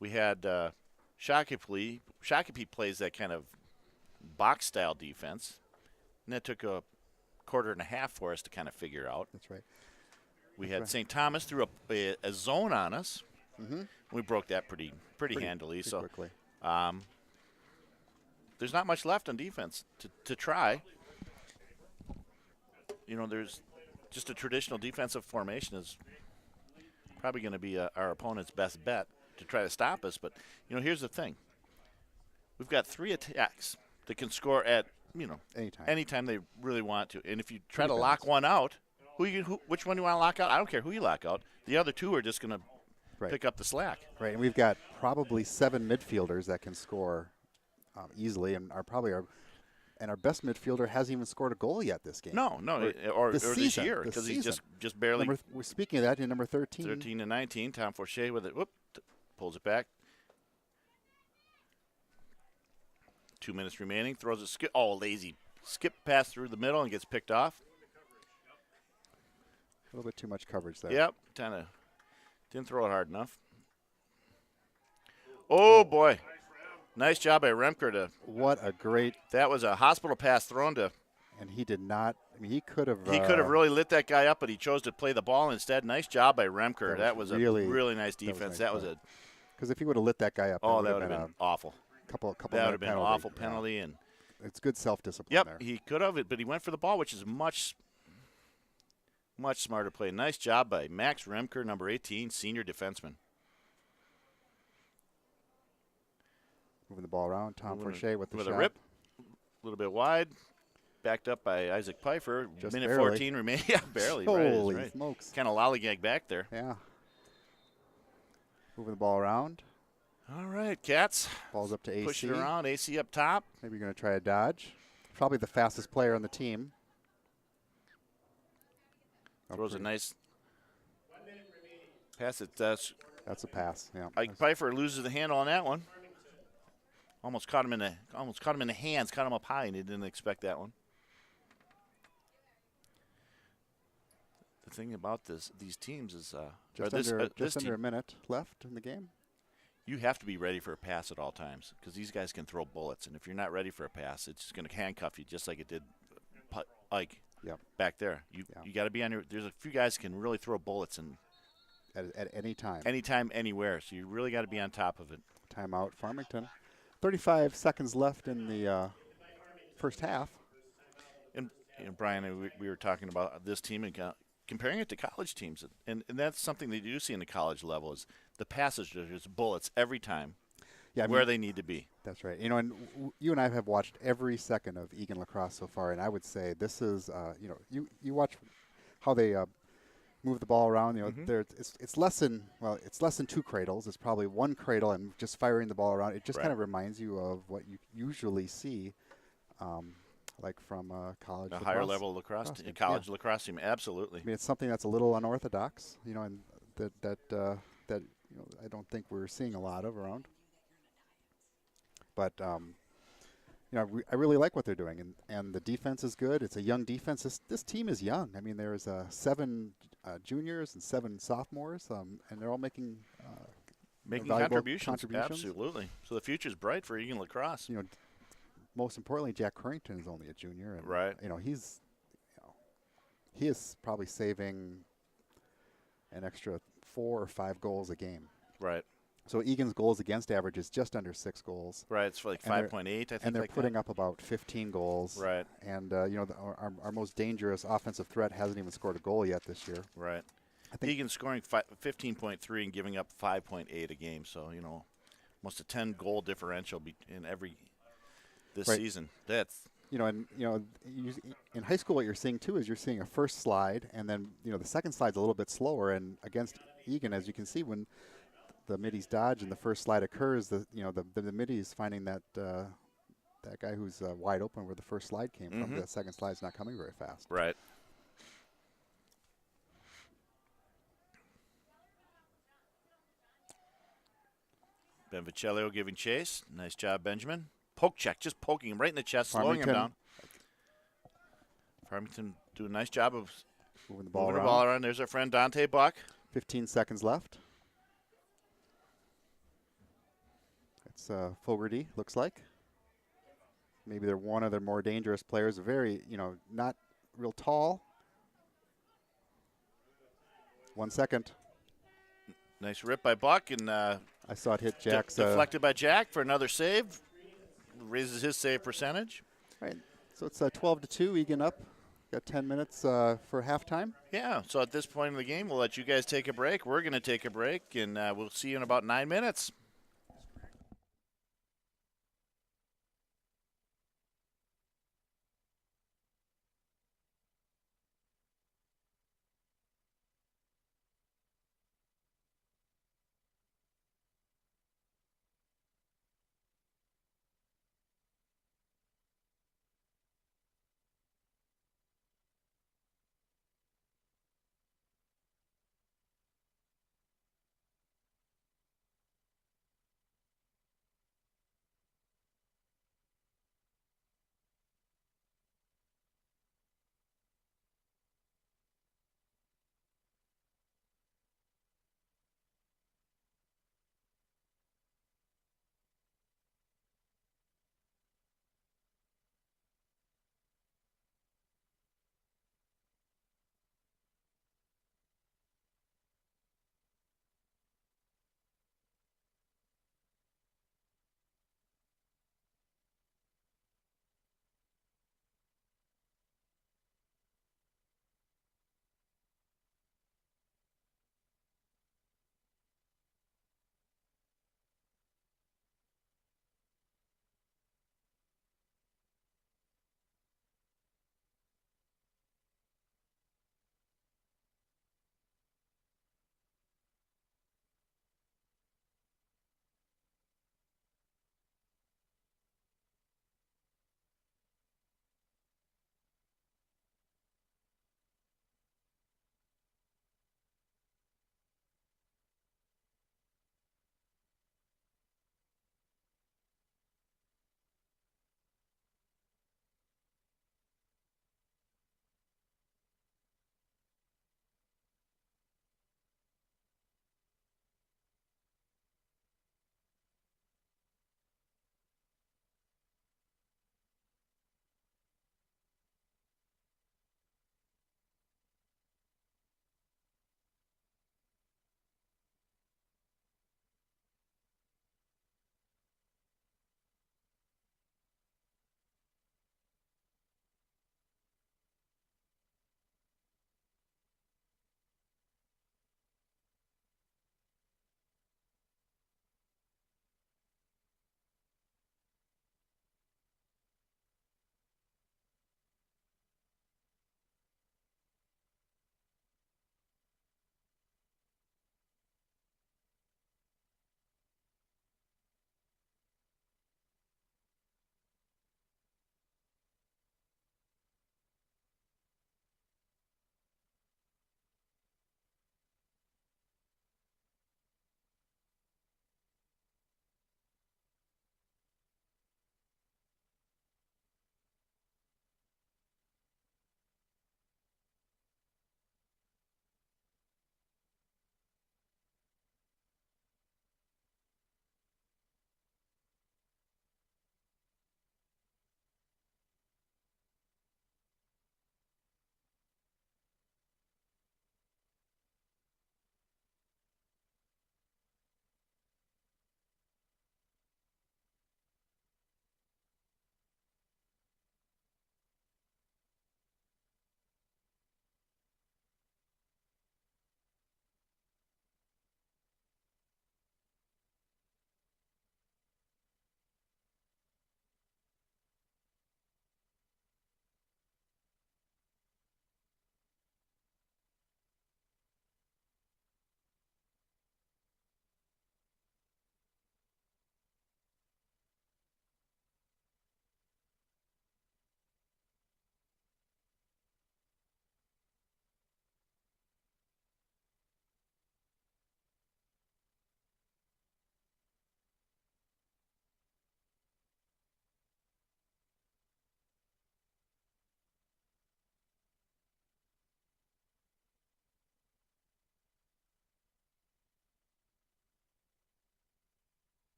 Speaker 1: We had Shakopee plays that kind of box style defense, and that took a quarter and a half for us to kind of figure out.
Speaker 2: That's right.
Speaker 1: We had St. Thomas threw a zone on us.
Speaker 2: Mm-hmm.
Speaker 1: We broke that pretty handily.
Speaker 2: Pretty
Speaker 1: So
Speaker 2: quickly.
Speaker 1: there's not much left on defense to try. There's just a traditional defensive formation is probably going to be our opponent's best bet to try to stop us. But here's the thing: we've got 3 attacks that can score at,
Speaker 2: Anytime.
Speaker 1: anytime they really want to. And if you try
Speaker 2: Pretty
Speaker 1: to lock
Speaker 2: fast.
Speaker 1: one out, which one do you want to lock out? I don't care who you lock out. The other 2 are just going to
Speaker 2: Right.
Speaker 1: pick up the slack.
Speaker 2: Right, and we've got probably 7 midfielders that can score easily, and our best midfielder hasn't even scored a goal yet this game.
Speaker 1: No, or this
Speaker 2: season,
Speaker 1: year,
Speaker 2: this
Speaker 1: because he's
Speaker 2: season.
Speaker 1: just barely
Speaker 2: We're speaking of that, in number 13.
Speaker 1: 13 and 19. Tom Forche with it. Whoop, pulls it back. 2 minutes remaining. Throws a skip. Oh, lazy skip pass through the middle and gets picked off.
Speaker 2: A little bit too much coverage there.
Speaker 1: Yep, kind of didn't throw it hard enough. Oh boy, nice job by Remker.
Speaker 2: What a great,
Speaker 1: That was a hospital pass thrown to.
Speaker 2: and he did not, I mean, he could have.
Speaker 1: He could have really lit that guy up, but he chose to play the ball instead. Nice job by Remker.
Speaker 2: That
Speaker 1: Was
Speaker 2: really-
Speaker 1: a really nice defense. That was
Speaker 2: play.
Speaker 1: a
Speaker 2: Because if he would have lit that guy up,
Speaker 1: that
Speaker 2: would
Speaker 1: would have been awful.
Speaker 2: a couple
Speaker 1: That would have been an
Speaker 2: penalty.
Speaker 1: awful penalty. And
Speaker 2: It's good self-discipline
Speaker 1: yep,
Speaker 2: there.
Speaker 1: he could have it, but he went for the ball, which is much smarter play. Nice job by Max Remker, number 18, senior defenseman.
Speaker 2: Moving the ball around, Tom
Speaker 1: Moving
Speaker 2: Forche with the
Speaker 1: with
Speaker 2: shot.
Speaker 1: a rip, a little bit wide, backed up by Isaac Pfeiffer.
Speaker 2: Just
Speaker 1: Minute
Speaker 2: barely.
Speaker 1: 14 remaining. Yeah, barely.
Speaker 2: Holy
Speaker 1: right.
Speaker 2: smokes.
Speaker 1: Kind of lollygag back there.
Speaker 2: Yeah. Moving the ball around.
Speaker 1: All right, Cats.
Speaker 2: Ball's up to AC.
Speaker 1: Push it around. AC up top.
Speaker 2: Maybe you're going to try a dodge. Probably the fastest player on the team.
Speaker 1: Throws a nice pass.
Speaker 2: That's a pass. Yeah.
Speaker 1: Ike Pfeiffer loses the handle on that one. Almost caught him in the hands. Caught him up high, and he didn't expect that one. The thing about these teams is
Speaker 2: Just
Speaker 1: this
Speaker 2: under
Speaker 1: team,
Speaker 2: a minute left in the game.
Speaker 1: you have to be ready for a pass at all times because these guys can throw bullets, and if you're not ready for a pass, it's just going to handcuff you just like it did Ike
Speaker 2: Yep.
Speaker 1: back there. You got to be on your. There's a few guys can really throw bullets and
Speaker 2: At any time.
Speaker 1: anytime, anywhere. So you really got to be on top of it.
Speaker 2: Timeout, Farmington. 35 seconds left in the first half.
Speaker 1: And Brian, we were talking about this team and comparing it to college teams, and that's something that you do see in the college level is the passes. There's bullets every time
Speaker 2: Yeah, I
Speaker 1: where
Speaker 2: mean,
Speaker 1: they need to be.
Speaker 2: that's right. You know, and you and I have watched every second of Egan lacrosse so far, and I would say this is, you watch how they move the ball around. You know, it's less than it's less than 2 cradles. It's probably 1 cradle and just firing the ball around. It just kind of reminds you of what you usually see, like from college.
Speaker 1: A higher level lacrosse team,
Speaker 2: team.
Speaker 1: college lacrosse team, absolutely.
Speaker 2: I mean, it's something that's a little unorthodox, you know, and that I don't think we're seeing a lot of around. But I really like what they're doing, and the defense is good. It's a young defense. This team is young. I mean, there's 7 juniors and 7 sophomores, and they're all making valuable
Speaker 1: contributions. Absolutely. So the future's bright for Egan lacrosse.
Speaker 2: You know, most importantly, Jack Currington is only a junior, and
Speaker 1: Right.
Speaker 2: you know he is probably saving an extra 4 or 5 goals a game.
Speaker 1: Right.
Speaker 2: So Egan's goals against average is just under 6 goals.
Speaker 1: Right. It's like
Speaker 2: And they're-
Speaker 1: 5.8, I think.
Speaker 2: And they're
Speaker 1: like
Speaker 2: putting up about 15 goals.
Speaker 1: Right.
Speaker 2: And, our most dangerous offensive threat hasn't even scored a goal yet this year.
Speaker 1: Right.
Speaker 2: I think
Speaker 1: Egan scoring 15.3 and giving up 5.8 a game. So, almost a 10-goal differential in every this
Speaker 2: Right.
Speaker 1: season. That's
Speaker 2: in high school what you're seeing, too, is you're seeing a first slide, and then, the second slide's a little bit slower. And against Egan, as you can see, when the middies dodge and the first slide occurs, the middies finding that that guy who's wide open where the first slide came from. The second slide's not coming very fast.
Speaker 1: right. Ben Vicello giving chase. Nice job, Benjamin. Poke check, just poking him right in the chest, slowing him
Speaker 2: Farmington.
Speaker 1: down. Farmington do a nice job of
Speaker 2: Moving the ball
Speaker 1: moving
Speaker 2: around.
Speaker 1: the ball around. There's our friend Dante Buck.
Speaker 2: 15 seconds left. It's Fogarty, looks like. Maybe they're one of their more dangerous players. Very, not real tall. 1 second.
Speaker 1: Nice rip by Buck, and
Speaker 2: I saw it hit Jack's.
Speaker 1: deflected by Jack for another save. Raises his save percentage.
Speaker 2: Right. So it's 12-2. Egan up. Got 10 minutes for halftime.
Speaker 1: Yeah, so at this point in the game, we'll let you guys take a break. We're going to take a break, and we'll see you in about 9 minutes.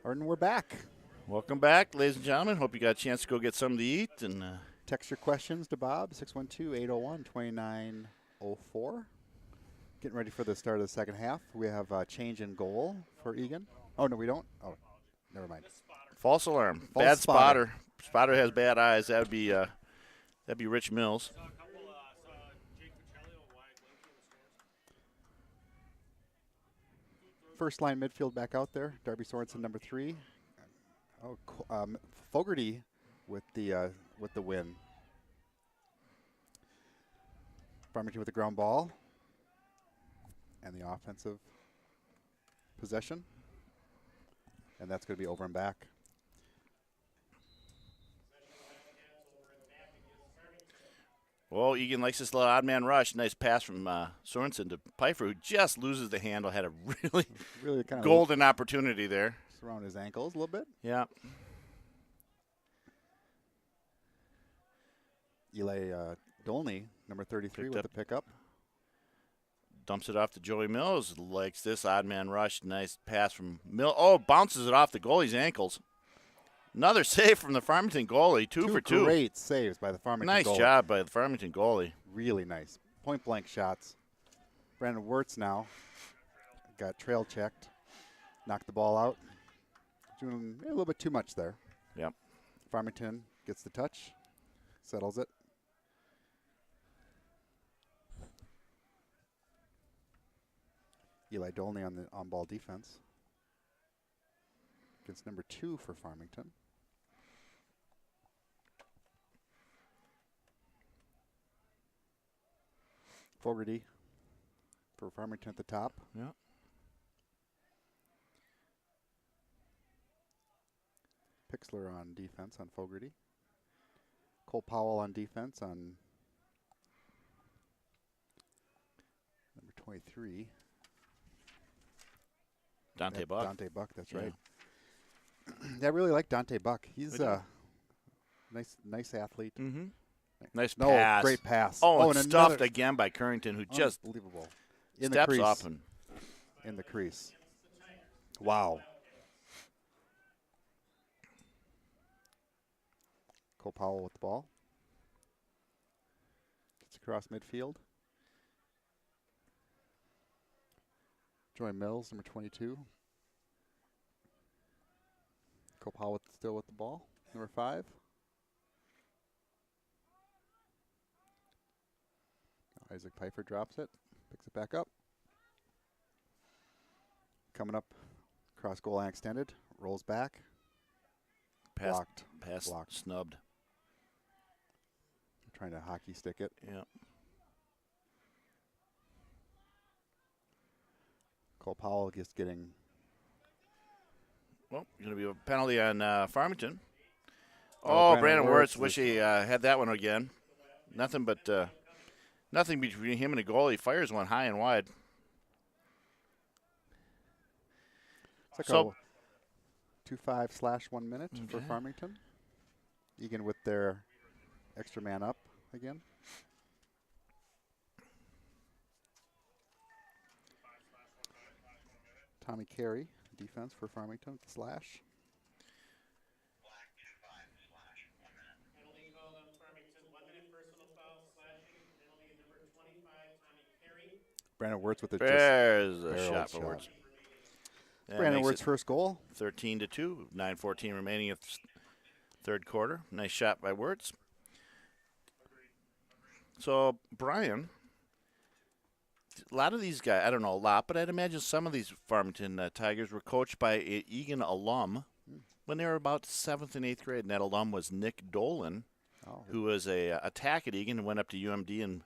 Speaker 2: And we're back.
Speaker 1: Welcome back, ladies and gentlemen. Hope you got a chance to go get something to eat. And
Speaker 2: Text your questions to Bob, 612-801-2904. Getting ready for the start of the second half. We have a change in goal for Egan. Oh, no, we don't? Oh, never mind.
Speaker 1: false alarm.
Speaker 2: False
Speaker 1: Bad
Speaker 2: spotter.
Speaker 1: spotter. Spotter has bad eyes. That'd be Rich Mills.
Speaker 3: Saw a couple, saw Jake Petrelli on wide left field stairs.
Speaker 2: First line midfield back out there. Darby Sorensen, number 3. Oh, Fogarty with the win. Farmington with the ground ball. And the offensive possession. And that's going to be over and back.
Speaker 1: Well, Egan likes this little odd man rush. Nice pass from Sorensen to Pfeiffer, who just loses the handle. Had a really
Speaker 2: kind of
Speaker 1: golden opportunity there.
Speaker 2: around his ankles a little bit.
Speaker 1: Yeah.
Speaker 2: Eli Dolney, number 33,
Speaker 1: Picked
Speaker 2: with
Speaker 1: up.
Speaker 2: the pickup.
Speaker 1: Dumps it off to Joey Mills. Likes this odd man rush. Nice pass from Mills. Oh, bounces it off the goalie's ankles. Another save from the Farmington goalie. Two for two.
Speaker 2: Great saves by the Farmington
Speaker 1: Nice
Speaker 2: goalie.
Speaker 1: job by the Farmington goalie.
Speaker 2: Really nice. Point blank shots. Brandon Wirtz now got trail checked. Knocked the ball out. Doing a little bit too much there.
Speaker 1: Yep.
Speaker 2: Farmington gets the touch. Settles it. Eli Dolney on the on-ball defense. Against number 2 for Farmington. Fogarty for Farmington at the top.
Speaker 1: Yeah.
Speaker 2: Pixler on defense on Fogarty. Cole Powell on defense on number 23.
Speaker 1: Dante Buck.
Speaker 2: Dante Buck, that's
Speaker 1: Yeah.
Speaker 2: right. I really like Dante Buck. He's
Speaker 1: I do.
Speaker 2: a nice athlete.
Speaker 1: Mm-hmm. Nice
Speaker 2: No,
Speaker 1: pass.
Speaker 2: great pass.
Speaker 1: Oh, and
Speaker 2: and
Speaker 1: stuffed
Speaker 2: another-
Speaker 1: again by Currington, who just
Speaker 2: unbelievable. In the
Speaker 1: steps
Speaker 2: crease.
Speaker 1: up and
Speaker 2: In the crease. Wow. Cole Powell with the ball. Gets across midfield. Joy Mills, number 22. Cole Powell still with the ball, number 5. Isaac Pfeiffer drops it, picks it back up. Coming up, cross goal line extended, rolls back,
Speaker 1: pass,
Speaker 2: blocked.
Speaker 1: pass
Speaker 2: Blocked.
Speaker 1: snubbed.
Speaker 2: Trying to hockey stick it.
Speaker 1: Yeah.
Speaker 2: Cole Powell just getting
Speaker 1: Well, going to be a penalty on Farmington.
Speaker 2: Oh,
Speaker 1: Oh,
Speaker 2: Brandon
Speaker 1: Brandon
Speaker 2: Wirtz
Speaker 1: Wirtz. Wish he had that one again. Nothing between him and the goal. He fires one high and wide.
Speaker 2: it's like
Speaker 1: So-
Speaker 2: a 2-5/1 minute for
Speaker 1: Okay.
Speaker 2: Farmington. Egan with their extra man up again. Tommy Carey, defense for Farmington with the slash.
Speaker 3: Penalty called on Farmington, 1 minute personal foul, slashing, penalty number 25, Tommy Carey.
Speaker 2: Brandon Wirtz with the
Speaker 1: There's a
Speaker 2: barreled
Speaker 1: shot for
Speaker 2: shot.
Speaker 1: Wirtz. That
Speaker 2: Brandon
Speaker 1: makes
Speaker 2: Wirtz'
Speaker 1: it
Speaker 2: first goal.
Speaker 1: 13-2. 9:14 remaining of third quarter. Nice shot by Wirtz. So, Brian, a lot of these guys, I don't know a lot, but I'd imagine some of these Farmington Tigers were coached by a Egan alum when they were about 7th and 8th grade. And that alum was Nick Dolan,
Speaker 2: Oh,
Speaker 1: who was a attack at Egan and went up to UMD and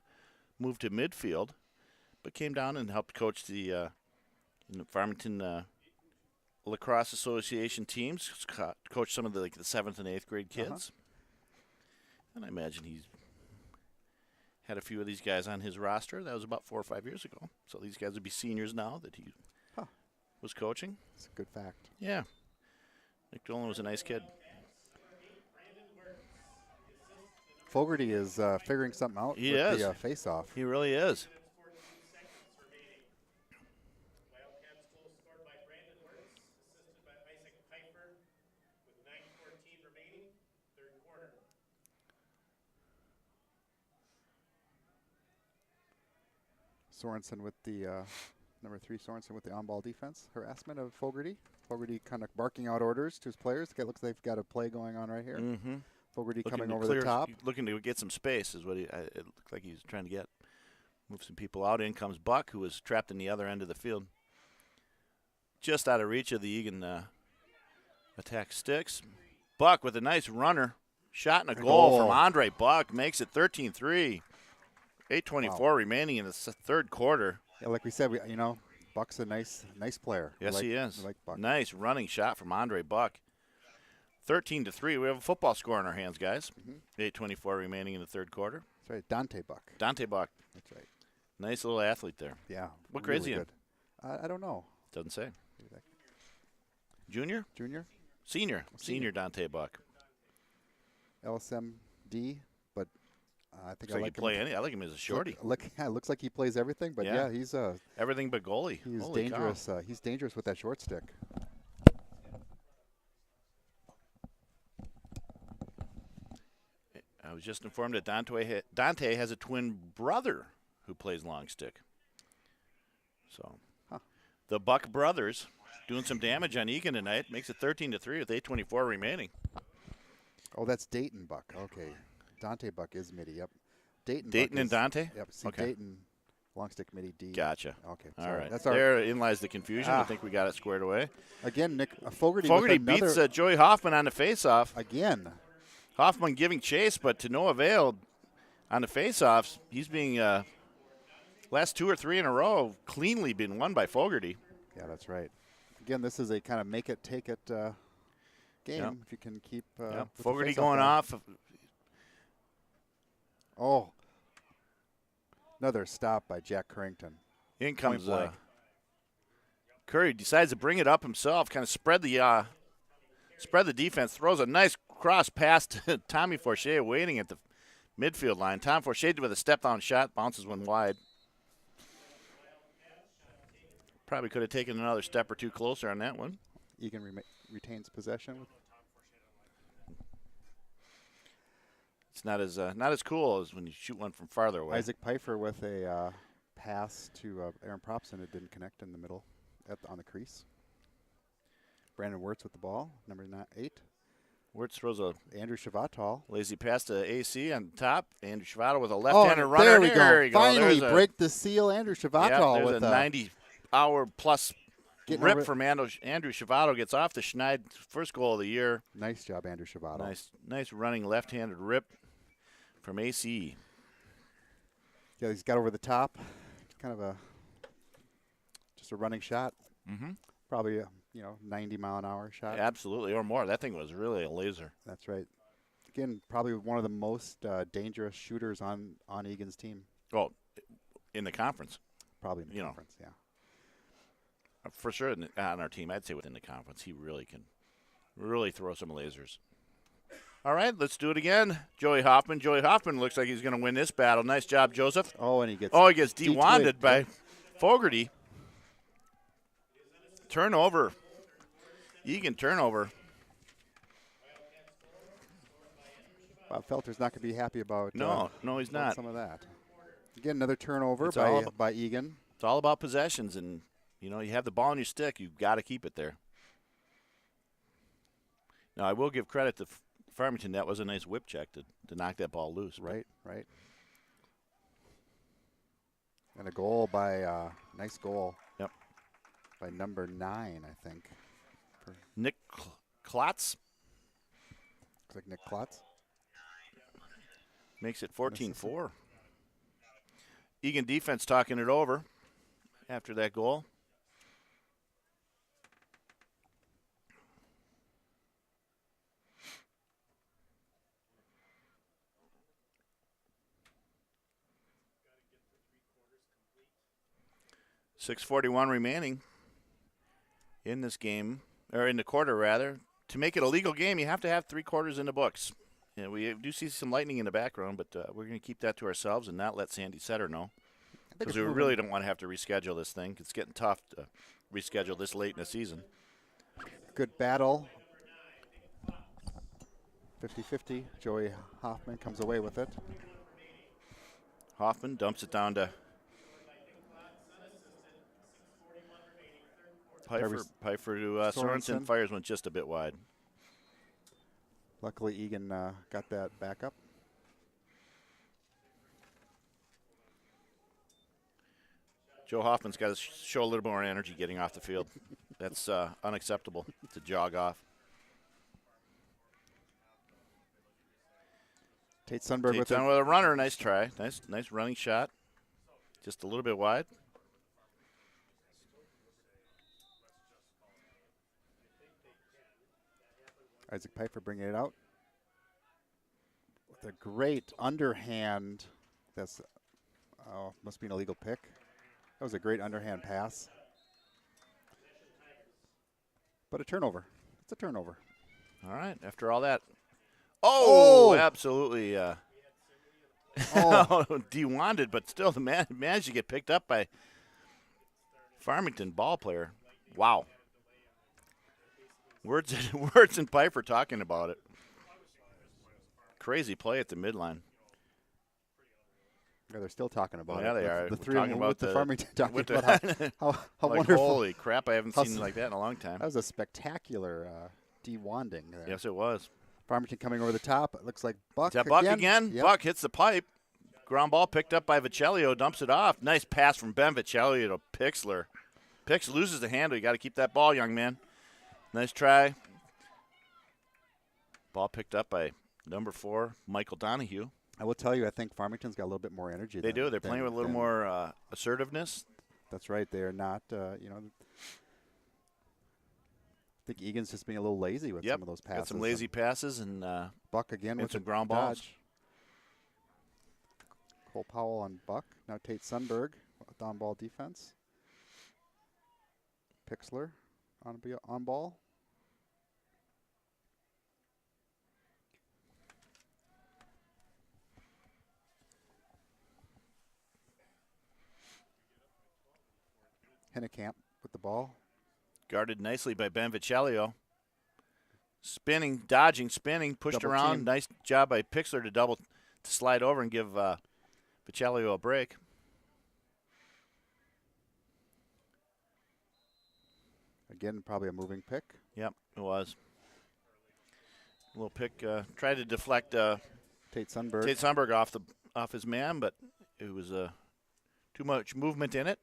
Speaker 1: moved to midfield, but came down and helped coach the Farmington Lacrosse Association teams, coached some of the 7th and 8th grade kids. And I imagine he's had a few of these guys on his roster. That was about 4 or 5 years ago. So these guys would be seniors now that he was coaching.
Speaker 2: it's a good fact.
Speaker 1: Yeah. Nick Dolan was a nice kid.
Speaker 2: Fogarty is figuring something out
Speaker 1: He
Speaker 2: with
Speaker 1: is.
Speaker 2: the face-off.
Speaker 1: He really is.
Speaker 3: 14 seconds remaining. Wildcats goal scored by Brandon Wirtz, assisted by Isaac Pfeiffer.
Speaker 2: Sorensen with the number 3. Sorensen with the on-ball defense. Harassment of Fogarty. Fogarty kind of barking out orders to his players. It looks like they've got a play going on right here.
Speaker 1: Mm-hmm.
Speaker 2: Fogarty coming over the top.
Speaker 1: Looking to get some space is what it looked like he was trying to get. Move some people out. In comes Buck, who was trapped in the other end of the field. Just out of reach of the Egan attack sticks. Buck with a nice runner. Shot and a goal from Andre Buck. Makes it 13-3. 8:24 remaining in the third quarter.
Speaker 2: Yeah, like we said, Buck's a nice player.
Speaker 1: Yes, he is.
Speaker 2: Like Buck.
Speaker 1: Nice running shot from Andre Buck. 13-3. We have a football score in our hands, guys. 8:24 remaining in the third quarter.
Speaker 2: That's right, Dante Buck.
Speaker 1: Dante Buck.
Speaker 2: That's right.
Speaker 1: Nice little athlete there.
Speaker 2: Yeah.
Speaker 1: What grade is he in?
Speaker 2: Good. I don't know.
Speaker 1: Doesn't say. Junior?
Speaker 2: Junior?
Speaker 1: Senior. Senior Dante Buck.
Speaker 2: LSMD, but I think
Speaker 1: I like him as a shorty.
Speaker 2: Looks like he plays everything, but yeah he's
Speaker 1: everything but goalie.
Speaker 2: He's
Speaker 1: Holy
Speaker 2: dangerous.
Speaker 1: Cow.
Speaker 2: He's dangerous with that short stick.
Speaker 1: I was just informed that Dante has a twin brother who plays long stick. So the Buck brothers doing some damage on Egan tonight. Makes it 13-3 with 8:24 remaining.
Speaker 2: Oh, that's Dayton Buck. Okay. Dante Buck is midi. Yep.
Speaker 1: Dayton and Dante?
Speaker 2: Yep. See,
Speaker 1: okay.
Speaker 2: Dayton, long stick midi D.
Speaker 1: Gotcha.
Speaker 2: Okay.
Speaker 1: All right.
Speaker 2: That's
Speaker 1: Therein lies the confusion. I think we got it squared away.
Speaker 2: Again, Nick Fogarty
Speaker 1: beats Joey Hoffman on the faceoff.
Speaker 2: Again.
Speaker 1: Hoffman giving chase, but to no avail on the faceoffs. He's being last 2 or 3 in a row cleanly been won by Fogarty.
Speaker 2: Yeah, that's right. Again, this is a kind of make it, take it game. Yep. If you can keep
Speaker 1: Fogarty going off.
Speaker 2: Oh, another stop by Jack Currington.
Speaker 1: In comes Curry. Decides to bring it up himself. Kind of spread the defense. Throws a nice cross pass to Tommy Forche, waiting at the midfield line. Tom Forche with a step down shot, bounces one wide. Probably could have taken another step or two closer on that one.
Speaker 2: Egan retains possession.
Speaker 1: It's not as cool as when you shoot one from farther away.
Speaker 2: Isaac Pfeiffer with a pass to Aaron Propson. It didn't connect in the middle on the crease. Brandon Wirtz with the ball, number 8.
Speaker 1: Wirtz throws a
Speaker 2: Andrew Chavatal.
Speaker 1: Lazy pass to AC on top. Andrew Chavatal with a left-handed runner.
Speaker 2: There we go. Finally break the seal. Andrew Chavatal with
Speaker 1: a 90-hour-plus rip from Andrew Chavato. Gets off the Schneid. First goal of the year.
Speaker 2: Nice job, Andrew Chavato.
Speaker 1: Nice running left-handed rip from AC.
Speaker 2: Yeah, he's got over the top. Kind of just a running shot.
Speaker 1: Mm-hmm.
Speaker 2: Probably 90-mile-an-hour shot.
Speaker 1: Absolutely, or more. That thing was really a laser.
Speaker 2: That's right. Again, probably one of the most dangerous shooters on Egan's team.
Speaker 1: Oh, in the conference.
Speaker 2: Probably in the conference, yeah.
Speaker 1: For sure on our team, I'd say within the conference, he really can throw some lasers. All right, let's do it again. Joey Hoffman. Joey Hoffman looks like he's going to win this battle. Nice job, Joseph.
Speaker 2: Oh, and he gets
Speaker 1: de-wanded by Fogarty. Turnover. Egan turnover.
Speaker 2: Bob Felter's not going to be happy about
Speaker 1: No, he's not.
Speaker 2: Some of that. Again, another turnover by Egan.
Speaker 1: It's all about possessions, and you have the ball in your stick. You've got to keep it there. Now, I will give credit to Farmington. That was a nice whip check to knock that ball loose.
Speaker 2: Right. And a goal nice goal.
Speaker 1: Yep.
Speaker 2: By number 9, I think.
Speaker 1: Nick Klotz.
Speaker 2: Looks like Nick Klotz.
Speaker 1: Makes it 14-4. Egan defense talking it over after that goal. .6:41 remaining in this game, or in the quarter rather. To make it a legal game, you have to have 3 quarters in the books. Yeah, we do see some lightning in the background, but we're going to keep that to ourselves and not let Sandy Setter know. Because we really don't want to have to reschedule this thing. It's getting tough to reschedule this late in the season.
Speaker 2: Good battle. 50-50. Joey Hoffman comes away with it.
Speaker 1: Hoffman dumps it down to Pfeiffer to Sorensen. Fires one just a bit wide.
Speaker 2: Luckily, Egan got that back up.
Speaker 1: Joe Hoffman's got to show a little more energy getting off the field. That's unacceptable to jog off.
Speaker 2: Tate Sundberg with
Speaker 1: with a runner. Nice try. Nice running shot. Just a little bit wide.
Speaker 2: Isaac Pfeiffer bringing it out with a great underhand. That's must be an illegal pick. That was a great underhand pass. But a turnover. It's a turnover.
Speaker 1: All right. After all that. Oh! Absolutely. De-wanded, but still the man managed to get picked up by Farmington ball player. Wow. Words and Pfeiffer talking about it. Crazy play at the midline.
Speaker 2: Yeah, they're still talking about it.
Speaker 1: Yeah, they are.
Speaker 2: The
Speaker 1: We're
Speaker 2: three
Speaker 1: talking
Speaker 2: of them
Speaker 1: about
Speaker 2: with the Farmington talking
Speaker 1: with
Speaker 2: about how
Speaker 1: like,
Speaker 2: wonderful.
Speaker 1: Holy crap, I haven't seen like that in a long time.
Speaker 2: That was a spectacular de-wanding there.
Speaker 1: Yes, it was.
Speaker 2: Farmington coming over the top. It looks like Buck.
Speaker 1: Is that Buck again?
Speaker 2: Yep.
Speaker 1: Buck hits the pipe. Ground ball picked up by Vicellio, dumps it off. Nice pass from Ben Vicellio to Pixler. Pix loses the handle. You got to keep that ball, young man. Nice try. Ball picked up by number 4, Michael Donahue.
Speaker 2: I will tell you, I think Farmington's got a little bit more energy.
Speaker 1: They do. They're playing with a little more assertiveness.
Speaker 2: That's right. They're not, I think Egan's just being a little lazy with some of those passes.
Speaker 1: Got some lazy passes and
Speaker 2: Buck again with
Speaker 1: some
Speaker 2: the
Speaker 1: ground balls.
Speaker 2: dodge. Cole Powell on Buck. Now Tate Sundberg with on ball defense. Pixler on ball. Hennekamp with the ball.
Speaker 1: Guarded nicely by Ben Vicellio. Spinning, dodging, spinning, pushed
Speaker 2: Double
Speaker 1: around.
Speaker 2: team.
Speaker 1: Nice job by Pixler to slide over and give Vicellio a break.
Speaker 2: Again, probably a moving pick.
Speaker 1: Yep, it was. A little pick. Tried to deflect
Speaker 2: Tate Sundberg.
Speaker 1: Tate Sundberg off his man, but it was too much movement in it.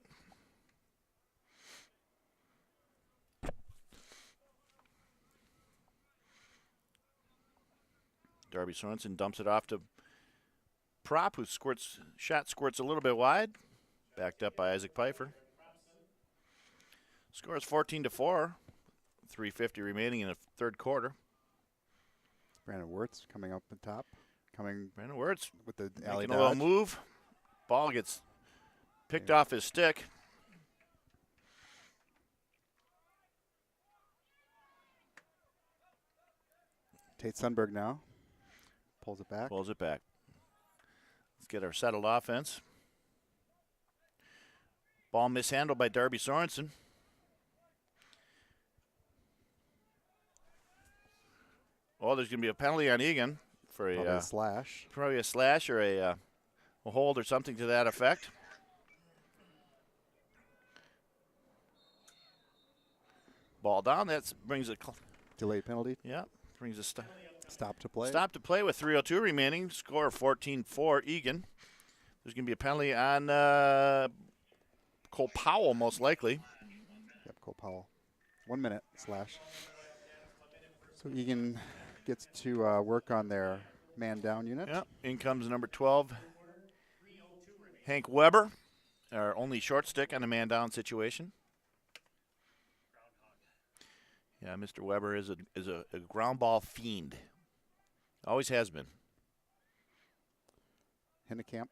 Speaker 1: Darby Sorensen dumps it off to Prop, who squirts a little bit wide. Backed up by Isaac Pfeiffer. Score is 14-4. 3:50 remaining in the third quarter.
Speaker 2: Brandon Wirtz coming up the top.
Speaker 1: Brandon Wirtz
Speaker 2: with the alley
Speaker 1: making a little
Speaker 2: dodge.
Speaker 1: move. Ball gets picked off his stick.
Speaker 2: Tate Sundberg now. Pulls it back.
Speaker 1: Let's get our settled offense. Ball mishandled by Darby Sorensen. Oh, there's going to be a penalty on Egan for
Speaker 2: Probably a slash.
Speaker 1: Probably a slash or a hold or something to that effect. Ball down. That brings a
Speaker 2: Delay penalty.
Speaker 1: Yeah, brings a
Speaker 2: stop to play.
Speaker 1: Stop to play with 3:02 remaining. Score 14-4 Egan. There's going to be a penalty on Cole Powell, most likely.
Speaker 2: Yep, Cole Powell. 1 minute slash. So Egan gets to work on their man down unit.
Speaker 1: Yep. In comes number 12, Hank Weber, our only short stick on a man down situation. Yeah, Mr. Weber is a ground ball fiend. Always has been.
Speaker 2: Hennekamp.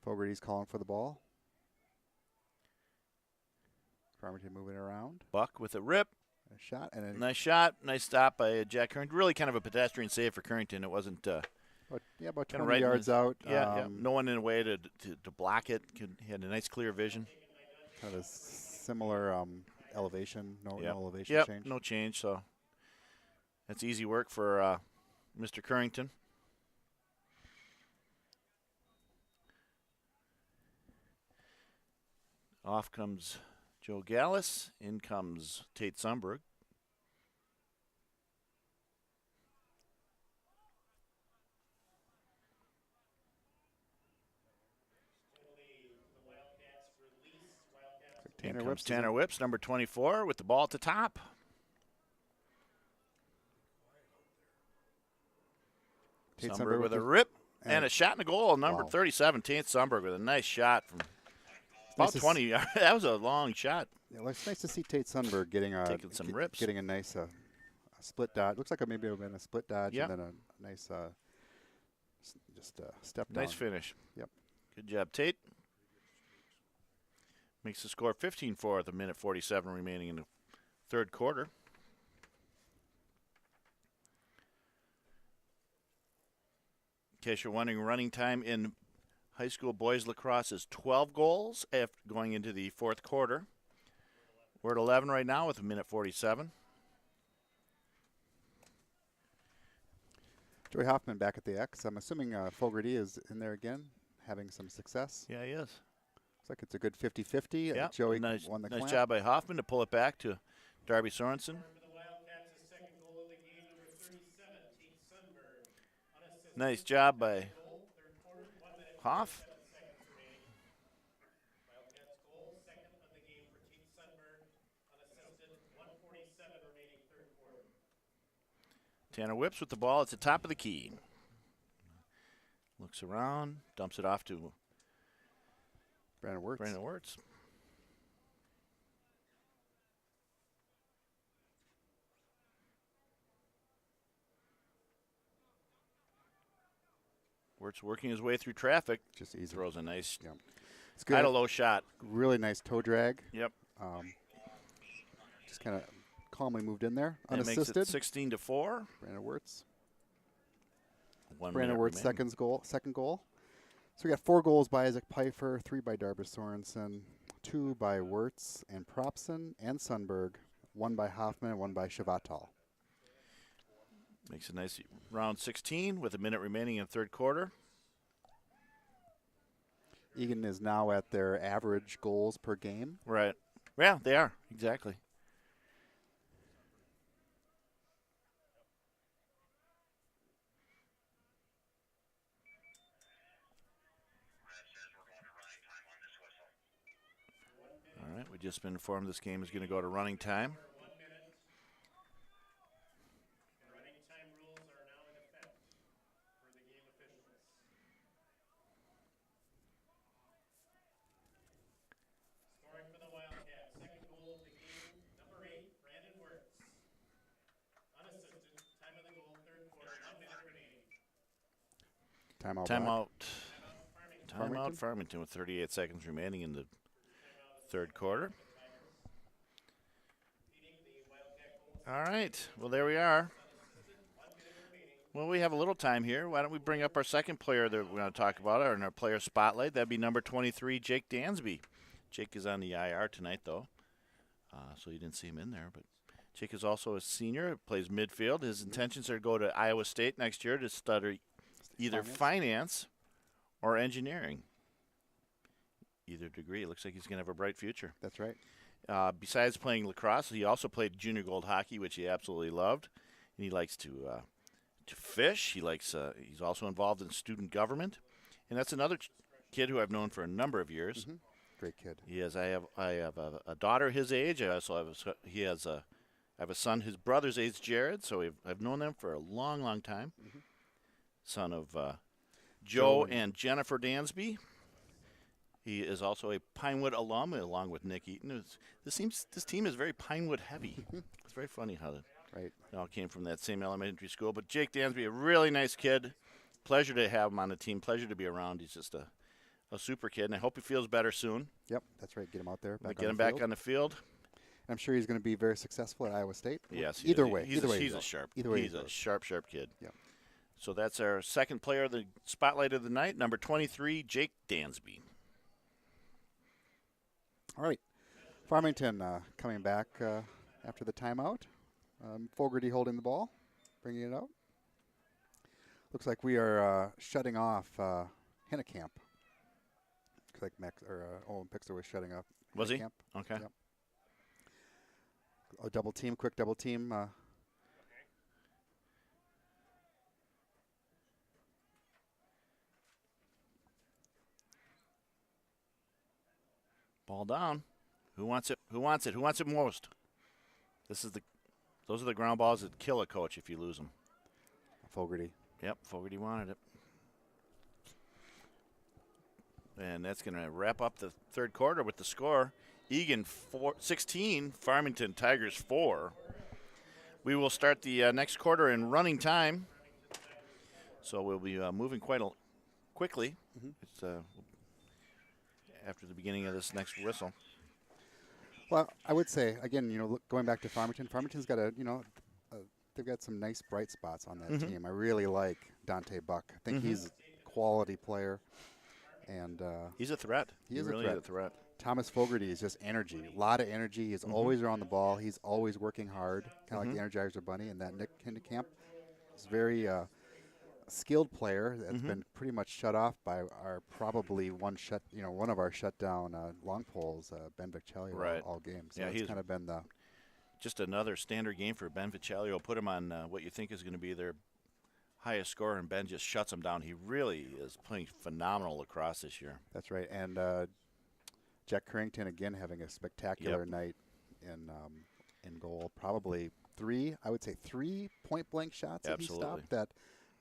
Speaker 2: Fogarty's calling for the ball. Farmington moving around.
Speaker 1: Buck with a rip.
Speaker 2: A shot and a
Speaker 1: nice shot. Nice stop by Jack Currington. Really kind of a pedestrian save for Currington. It wasn't.
Speaker 2: About 20
Speaker 1: right
Speaker 2: yards out.
Speaker 1: Yeah, no one in the way to block it. He had a nice clear vision.
Speaker 2: Kind of a similar elevation. No elevation
Speaker 1: yep,
Speaker 2: change.
Speaker 1: No change. So that's easy work for Mr. Currington. Off comes Joe Gallus. In comes Tate Sundberg. In comes Tanner Whips, number 24, with the ball at the top.
Speaker 2: Tate
Speaker 1: Sundberg with a rip and a shot in the goal. Number
Speaker 2: Wow.
Speaker 1: 37, Tate Sundberg with a nice shot from about 20 yards. That was a long shot.
Speaker 2: Yeah, well, it's nice to see Tate Sundberg getting
Speaker 1: Taking some rips.
Speaker 2: getting a nice a split dodge. Looks like maybe it would have been a split dodge
Speaker 1: Yep.
Speaker 2: and then a nice just step down.
Speaker 1: Nice finish.
Speaker 2: Yep.
Speaker 1: Good job, Tate. Makes the score 15-4 with a minute 47 remaining in the third quarter. In case you're wondering, running time in high school boys lacrosse is 12 goals after going into the fourth quarter. We're at 11 right now with a minute 47.
Speaker 2: Joey Hoffman back at the X. I'm assuming Fogarty is in there again, having some success.
Speaker 1: Yeah, he is.
Speaker 2: Looks like it's a good 50-50.
Speaker 1: Yeah,
Speaker 2: Joey
Speaker 1: nice,
Speaker 2: won the
Speaker 1: nice
Speaker 2: clamp.
Speaker 1: job by Hoffman to pull it back to Darby Sorensen. Nice job by Hoff. Tanner Whips with the ball at the top of the key. Looks around, dumps it off to
Speaker 2: Brandon Wirtz.
Speaker 1: Wirtz working his way through traffic.
Speaker 2: Just easy.
Speaker 1: Throws a nice,
Speaker 2: It's good.
Speaker 1: had a low shot.
Speaker 2: Really nice toe drag.
Speaker 1: Yep.
Speaker 2: Just kind of calmly moved in there,
Speaker 1: That
Speaker 2: unassisted.
Speaker 1: makes it 16-4.
Speaker 2: Brandon Wirtz.
Speaker 1: 1
Speaker 2: Brandon
Speaker 1: minute
Speaker 2: Wirtz
Speaker 1: remaining.
Speaker 2: second goal. So we got 4 goals by Isaac Pfeiffer, 3 by Darby Sorensen, 2 by Wirtz and Propson and Sundberg, 1 by Hoffman and 1 by Shavatal.
Speaker 1: Makes a nice round 16 with a minute remaining in third quarter.
Speaker 2: Egan is now at their average goals per game.
Speaker 1: Right. Yeah, they are. Exactly. All right, we just been informed this game is going to go to running time.
Speaker 2: Timeout.
Speaker 1: Timeout. Farmington with 38 seconds remaining in the third quarter. All right. Well, there we are. Well, we have a little time here. Why don't we bring up our second player that we're going to talk about, or in our player spotlight? That'd be number 23, Jake Dansby. Jake is on the IR tonight, though, so you didn't see him in there. But Jake is also a senior, plays midfield. His intentions are to go to Iowa State next year to study either finance or engineering. Either degree. It looks like he's going to have a bright future.
Speaker 2: That's right.
Speaker 1: Besides playing lacrosse, he also played junior gold hockey, which he absolutely loved. And he likes to fish. He's also involved in student government, and that's another kid who I've known for a number of years.
Speaker 2: Mm-hmm. Great kid.
Speaker 1: He is. I have a daughter his age. I also have I have a son his brother's age, Jared. So I've known them for a long, long time.
Speaker 2: Mm-hmm.
Speaker 1: Son of Joe and Jennifer Dansby. He is also a Pinewood alum, along with Nick Eaton. This team is very Pinewood heavy. It's very funny how
Speaker 2: Right.
Speaker 1: they all came from that same elementary school. But Jake Dansby, a really nice kid. Pleasure to have him on the team. Pleasure to be around. He's just a super kid, and I hope he feels better soon.
Speaker 2: Yep, that's right. Get him out there.
Speaker 1: Get him back on the field.
Speaker 2: I'm sure he's going to be very successful at Iowa State.
Speaker 1: Yes.
Speaker 2: Either way.
Speaker 1: He's a sharp. He's a sharp kid.
Speaker 2: Yep.
Speaker 1: So that's our second player of the spotlight of the night, number 23, Jake Dansby.
Speaker 2: All right. Farmington coming back after the timeout. Fogarty holding the ball, bringing it out. Looks like we are shutting off Hennekamp. Looks like Owen Pixler was shutting up
Speaker 1: Was he?
Speaker 2: Camp.
Speaker 1: Okay.
Speaker 2: Yep. A double team, quick double team.
Speaker 1: Ball down. Who wants it? Who wants it? Who wants it most? Those are the ground balls that kill a coach if you lose them.
Speaker 2: Fogarty.
Speaker 1: Yep, Fogarty wanted it. And that's going to wrap up the third quarter with the score. Egan 16, Farmington Tigers 4. We will start the next quarter in running time. So we'll be moving quite quickly. It's after the beginning of this next whistle.
Speaker 2: Well, I would say, again, going back to Farmington, Farmington's got they've got some nice bright spots on that team. I really like Dante Buck. I think he's a quality player. And
Speaker 1: he's a threat.
Speaker 2: He is
Speaker 1: really
Speaker 2: a
Speaker 1: threat.
Speaker 2: Thomas Fogarty is just energy, a lot of energy. He's always around the ball. He's always working hard, kind of like the Energizer Bunny. And that Nick Hindekamp is very skilled player that's been pretty much shut off by our probably one of our shutdown long poles, Ben Vichelio, all games. So
Speaker 1: yeah,
Speaker 2: it's kind of been
Speaker 1: just another standard game for Ben Vichelio. Put him on what you think is going to be their highest scorer, and Ben just shuts him down. He really is playing phenomenal lacrosse this year.
Speaker 2: That's right. And Jack Carrington again having a spectacular night in goal. Probably three point blank shots that he stopped. That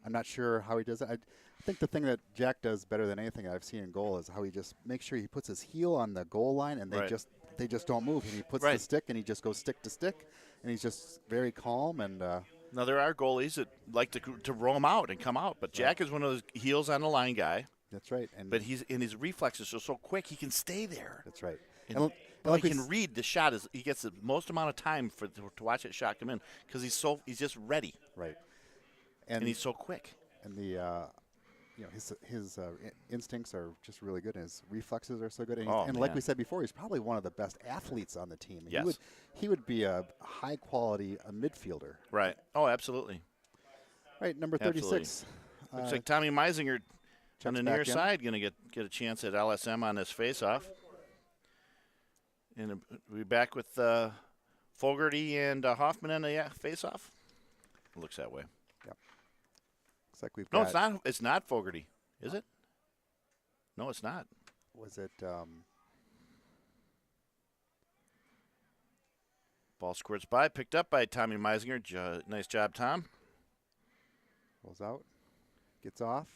Speaker 2: I'm not sure how he does it. I think the thing that Jack does better than anything I've seen in goal is how he just makes sure he puts his heel on the goal line, and they just don't move. And he puts the stick, and he just goes stick to stick, and he's just very calm. And
Speaker 1: now there are goalies that like to roll him out and come out, but Jack is one of those heels on the line guy.
Speaker 2: That's right.
Speaker 1: But his reflexes are so quick he can stay there.
Speaker 2: That's right.
Speaker 1: And he can read the shot. He gets the most amount of time to watch that shot come in because he's just ready.
Speaker 2: Right.
Speaker 1: And he's so quick.
Speaker 2: And his instincts are just really good, and his reflexes are so good. And, like we said before, he's probably one of the best athletes on the team.
Speaker 1: Yes.
Speaker 2: He would be a high quality midfielder.
Speaker 1: Right. Oh, absolutely.
Speaker 2: Right, number 36.
Speaker 1: Looks like Tommy Meisinger on the near side going to get a chance at LSM on this face-off. And we'll be back with Fogarty and Hoffman in the face-off. It looks that way.
Speaker 2: Yep. Looks like we've got.
Speaker 1: No, it's not. It's not Fogarty, is it? No, it's not.
Speaker 2: Was it?
Speaker 1: Ball squirts by, picked up by Tommy Meisinger. Nice job, Tom.
Speaker 2: Rolls out, gets off.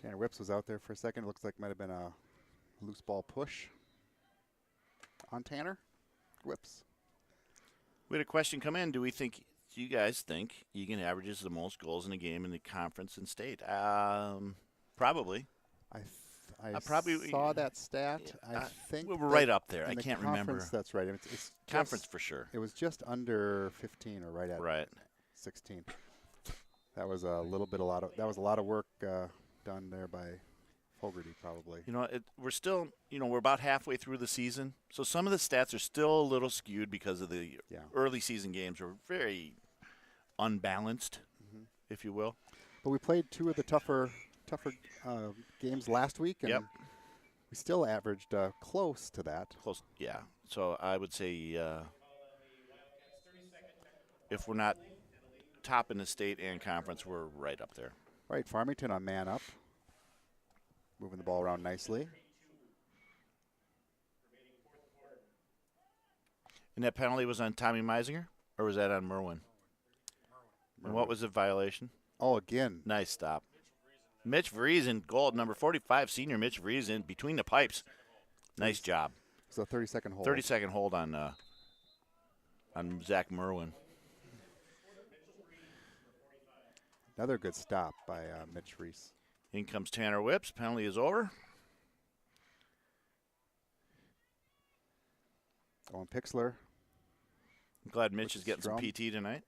Speaker 2: Tanner Whips was out there for a second. It looks like might have been a loose ball push on Tanner Whips.
Speaker 1: We had a question come in. Do you guys think Egan averages the most goals in a game in the conference and state? Probably.
Speaker 2: I probably saw that stat. I think
Speaker 1: we were right up there. I can't remember.
Speaker 2: That's right. It's
Speaker 1: conference for sure.
Speaker 2: It was just under 15 or right at 16. That was a lot of work done there by Fogarty, probably.
Speaker 1: We're about halfway through the season, so some of the stats are still a little skewed because of the early season games were very unbalanced, if you will.
Speaker 2: But we played two of the tougher games last week, and we still averaged close to that.
Speaker 1: Close, yeah. So I would say if we're not top in the state and conference, we're right up there.
Speaker 2: All right, Farmington on man up. Moving the ball around nicely.
Speaker 1: And that penalty was on Tommy Meisinger, or was that on Merwin? And what was the violation?
Speaker 2: Oh, again.
Speaker 1: Nice stop. Mitch Vriesen, goal number 45, senior Mitch Vriesen, between the pipes. Nice job.
Speaker 2: So 30-second hold.
Speaker 1: 30-second hold on Zach Merwin.
Speaker 2: Another good stop by Mitch Reese.
Speaker 1: In comes Tanner Whips. Penalty is over.
Speaker 2: Owen Pixler.
Speaker 1: I'm glad Mitch is getting some PT tonight.